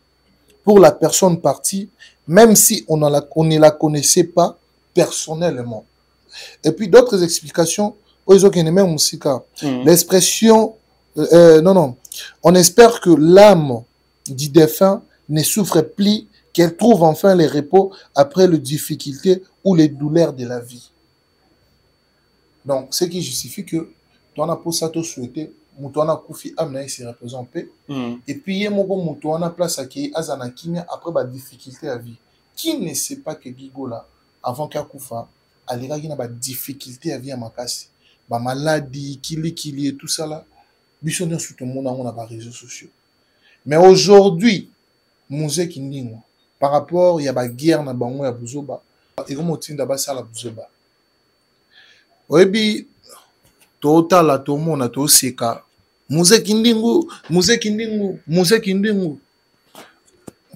pour la personne partie, même si on ne la connaissait pas personnellement. Et puis d'autres explications, l'expression, non, on espère que l'âme du défunt ne souffre plus, qu'elle trouve enfin le repos après les difficultés ou les douleurs de la vie. Donc, ce qui justifie que tu as pour ça te souhaiter, Moutouana Koufi Amna se représenté. Et puis, il y a Moutouana place à qui Azana Kimia après la difficulté à vie. Qui ne sait pas que Gigola, avant qu'Akoufa, il y a des difficultés à vie à Makasi. Bah, maladie, kili et tout ça là. Bisonner sur tout le monde, on a des réseaux sociaux. Mais aujourd'hui, Mouzé Kindingo, par rapport, il y a des guerres dans Bango et Bouzoba. Et comment tu as ça la Bouzoba? Oui, total la tout le monde a tout seka. Mouzé Kindingo.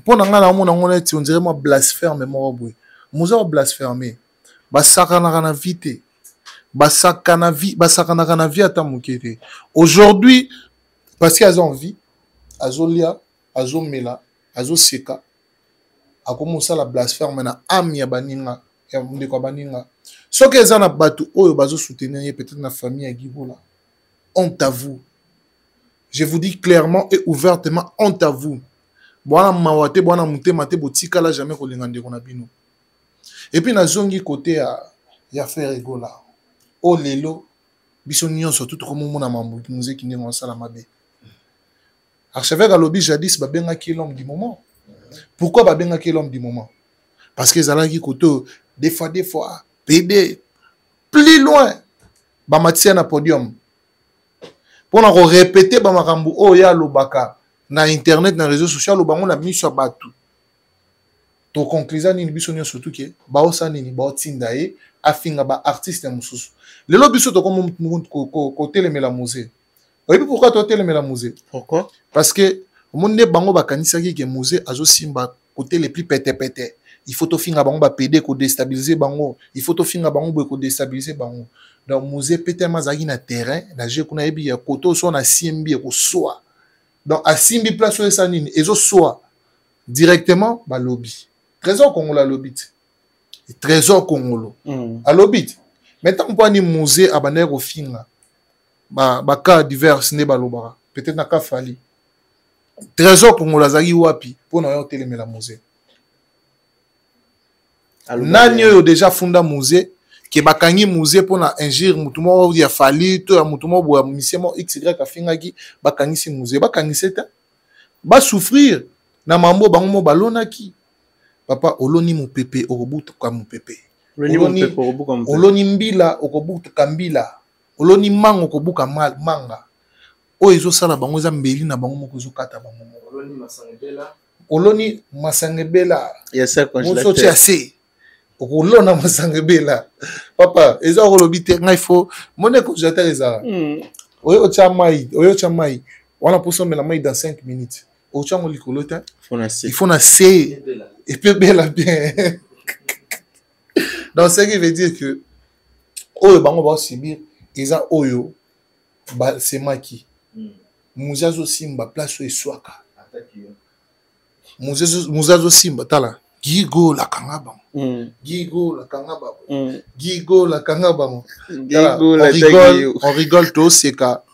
Pour n'anga on dirait moi blasphème moi boy. Mouzé blasphémé. Basakana na vite. Basakana vie à ta moukete. Aujourd'hui, parce qu'ils ont envie, azolia, azomela, azoseka, a commencé la blasphème na ami ya baninga, ya ndeko baninga. Ce que les gens batu oyo bazo soutenir peut-être na famille à Gigola. Honte à vous. Je vous dis clairement et ouvertement honte à vous. Bwana mawate bwana mutema te botika la jamais kolinga ndeko na bino. Et puis na zongi côté ya faire rigola. Oh lelo biso nyonso tout comme mon amambu nous qui n'est sala mabe. Archevêque alobi jadis babenga ki l'homme du moment. Pourquoi babenga ki l'homme du moment? Parce que zalaki koto des fois PD plus loin ba matia na podium. Pour na répéter ba makambu o ya lobaka na internet na réseaux sociaux lobango na miso batu. To conclusion ni biso nyonso surtout que ba osani ni ba otinda e afinga ba artiste mususu. Lelo biso to comme côté le mela musée. Oui, pourquoi toi le mela musée? Pourquoi? Parce que monde bango ba kanisa ki ke musée azo simba côté les plus pété. Il faut to finga bango ba PD ko déstabiliser bango. Il faut to finga bango ko déstabiliser bango. Donc musée pété mazaki na terrain, na je kuna ebi ya koto so na simbi ko soa. Donc à simbi place so ça nini ezo soa directement ba lobby. Trésor Congolo à l'obit. Trésor Congolo. À l'obit. Maintenant, on peut aller au musée à Baner au Finga. Ba cas divers ne balobara. Peut-être n'a qu'à fali. Trésor Congolo à Zagi Wapi pour nous hôtel mais la musée. Nanyo yo déjà fondé musée que bakangi musée pour na ingir mutumo ya fali to ya mutumo bo misemo XY ka finga ki bakangi si musée bakangi seta ba souffrir na mambo bango balona ki. Papa, oloni mu pepe, okobutu ka mu pepe. Oloni mbila, okobutu ka mbila. Oloni manga, okobuka manga. O ezo sala bango eza mbeli na bango moko ezo kata bango. Oloni masangebela. Yesa congélateur. Moso tiase. Okolona masangebela. Papa, ezo okolobi te ngai fo mone congélateur eza. Oyo cha mai. Wana poso mela mai dans 5 minutes. Ochango likolota. Il faut nasser. Et puis bien. Donc, ce qui veut dire que Oyo bango ba subir eza Oyo ba c'est maki. Muzazo simba place et swaka. Muzazo simba tala. Gigo la kangaba. Gigo la kangaba. Gigo la kangaba. On rigole tous c'est ka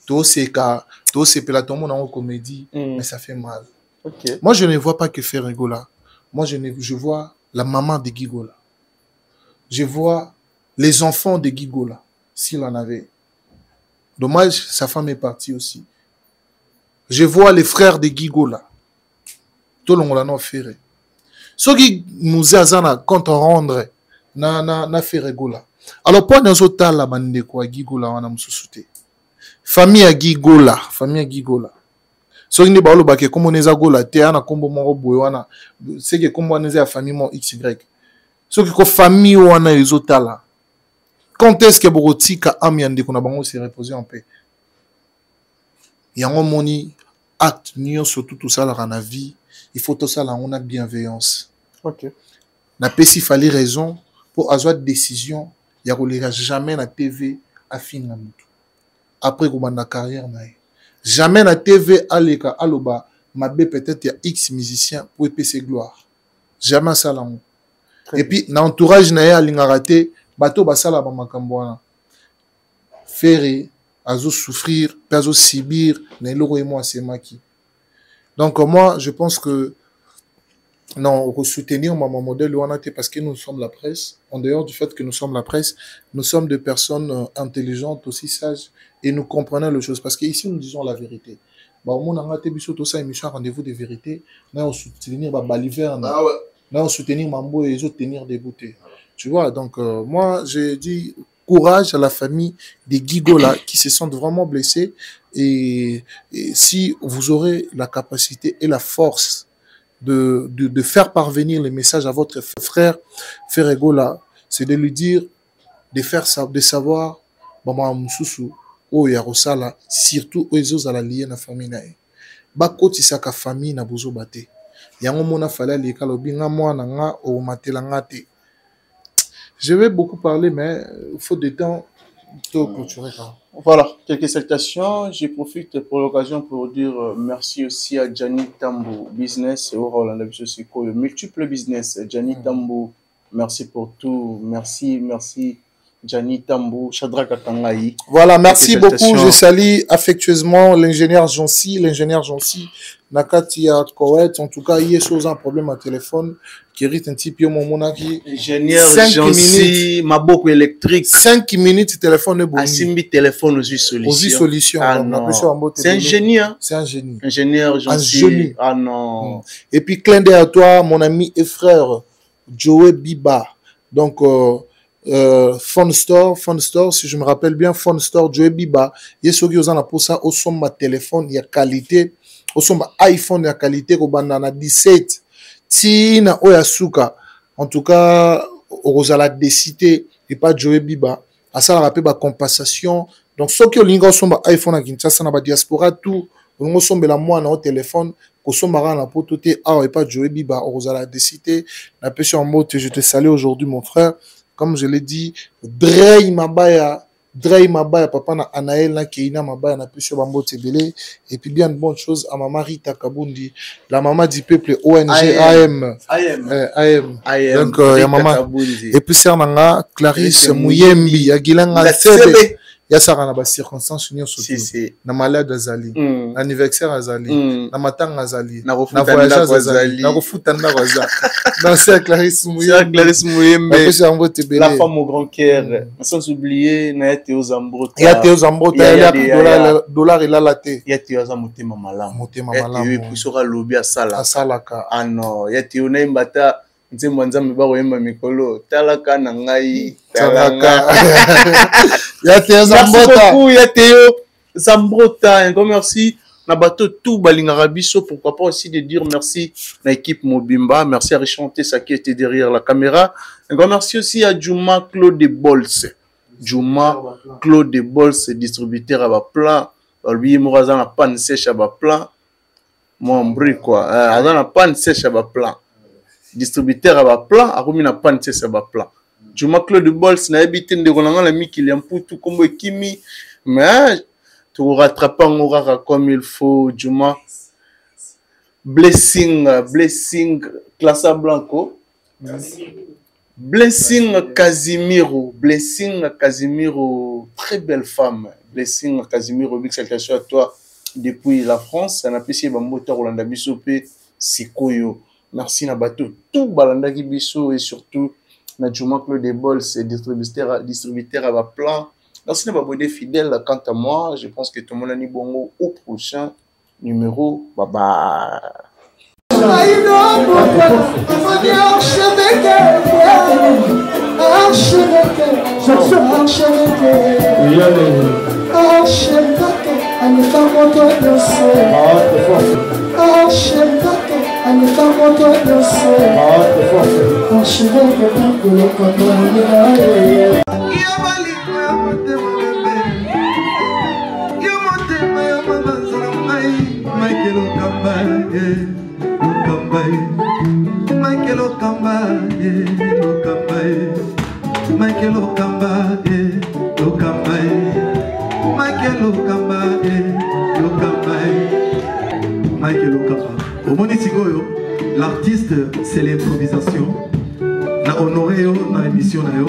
Tout c'est Pelaton en comédie, mais ça fait mal. Moi, je ne vois pas que Ferregola. Moi, je vois la maman de Gigola. Je vois les enfants de Gigola, s'il en avait. Dommage, sa femme est partie aussi. Je vois les frères de Gigola. Tout le monde l'a fait. Ce qui nous a compte rendre, na Ferregola. Alors, pour nous autres, la bande de quoi, Gigola, on a moussouté. Famille à Gigola. So ni ba lo ba ke comme on eza gola te ana kombo moko boye wana c'est que comme on eza famille mon XY so que famille wana ezotala quand est-ce que bokotika amiande kuna bango se reposer en paix yango moni acte nio surtout tout ça la na vie il faut tout ça là on a bienveillance na pesi fallait raison pour avoir décision ya koleka jamais na TV afina mutu après komanda carrière na jamais na TV aleka aloba mabe peut-être y a X musicien pour épais gloire. Jamais ça là. Et puis na entourage na ya lingaraté bato basala ba makambo wana. Faire azo souffrir, azo subir na loko et moi c'est maki. Donc moi je pense que non, pour soutenir mon modèle parce que nous sommes la presse. En dehors du fait que nous sommes la presse, nous sommes des personnes intelligentes, aussi sages, et nous comprenons les choses. Parce qu'ici, nous disons la vérité. Bah, au monde, on a tout ça, émission rendez-vous de vérité. Nous soutenir Baliver, nous soutenir Mambo et les autres tenir des bouteilles. Tu vois, donc moi, je dis courage à la famille des Gigola qui se sentent vraiment blessés. Et si vous aurez la capacité et la force de faire parvenir les messages à votre frère Ferregola, c'est de lui dire de savoir maman mususu o ya rosala surtout aux ala lié na famille na ba kotisa ka famille na bozo baté yango mona fala le kalobinga mwana nga o matela ngate. Je vais beaucoup parler mais faute de temps tout clôturer. Voilà, quelques salutations. Je profite pour l'occasion pour dire merci aussi à Gianni Tambo Business et au Roland Siko, le multiple business. Gianni Tambo, merci pour tout. Merci Gianni Tambo, Shadrach Atangaï. Voilà, merci beaucoup. Je salue affectueusement l'ingénieur Jonsi, Nakati à Koweït. En tout cas, il y a un problème à téléphone qui hérite un petit peu mon monaki. Ingénieur Jonsi, Maboko électrique. 5 minutes, téléphone est bon. Asimbi téléphone aux solutions. Ah non. C'est un génie, hein? C'est un génie. Ingénieur Jonsi. Ah non. Et puis, clin d'œil à toi, mon ami et frère, Joey Biba. Donc, Phone Store, si je me rappelle bien, Phone Store, Joey Biba. Il y a ceux qui ont pour ça, au son ma téléphone, il y a qualité. Au son ma iPhone, il y a qualité, au banana 17. Tina Oyasuka. En tout cas, au la décidé, et pas Joey Biba. À ça, on rappelle la compensation. Donc, ceux qui ont l'ingo son ma iPhone, à Kinshasa, na diaspora, tout, on son la moi, na au téléphone, au son marin, na pototé, et pas Joey Biba, au la décidé. La pêche en mot, je te salue aujourd'hui, mon frère. Comme je l'ai dit, Drey Mabaya, papa na Anaël, na Keina Mabaya, na Pêche Bambo Tebele, et puis bien de bonnes choses à Maman Rita Kabundi, la maman du peuple ONG AM. Donc, il y a maman. Et puis, c'est Nanga, Clarisse Mouyembi, Aguilanga Sebe. Il y a ça dans les circonstances, na malade azali, anniversaire azali, na matang azali, na voyage azali, na refutanda azali. Dans c'est Clarisse Mouyembi, la femme au grand cœur, sans oublier na Théo Zambrota. Il y a Théo Zambrota, il y a dollar il a la thé. Il y a Théo Zambrota malam. Il y a sera lobby à Salaka. Ah non, il y a Théo Nembata. Nzemwanza mbaro yemba mikolo talaka na ngai talaka ya Théo Zambrota ya Théo Zambrota un grand merci na bato tout balingara biso pourquoi pas aussi de dire merci à l'équipe Mobimba, merci à Richanté ça qui était derrière la caméra, un grand merci aussi à Juma Claude Bols, distributeur à ba plan lui moraza na panne sèche à ba plan mon bruit quoi na panne sèche à ba plan distributeur à bas plan, à remis na panne c'est bas plan. Juma Claude Bols na habité de Roland la mi qui tout comme Kimi, mais tu rattrapes en aura comme il faut. Juma blessing Classa Blanco, blessing Casimiro, très belle femme, Blessing Casimir Rubik, salutations à toi depuis la France. Ça n'a pas essayé Bamota Rolanda Bisso P. Sikoyo. Merci na bateau. Tout Balanda Bisso et surtout Nadjouma Claude Bols, c'est distributeur à ma plan. Merci na babodé fidèle. Quant à moi, je pense que tout le monde a dit bongo au prochain numéro. Bye bye. Michael Okamba, Michael Okamba, Michael Okamba, Michael Okamba. Au Monisigoyo, l'artiste c'est l'improvisation. Na honoré na émission na yo.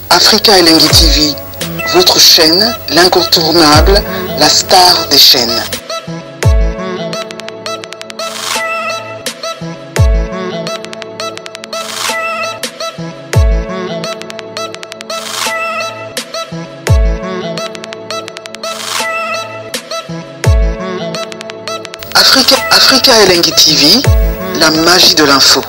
Africa Elengi TV, votre chaîne, l'incontournable, la star des chaînes. Africa Elengi TV, la magie de l'info.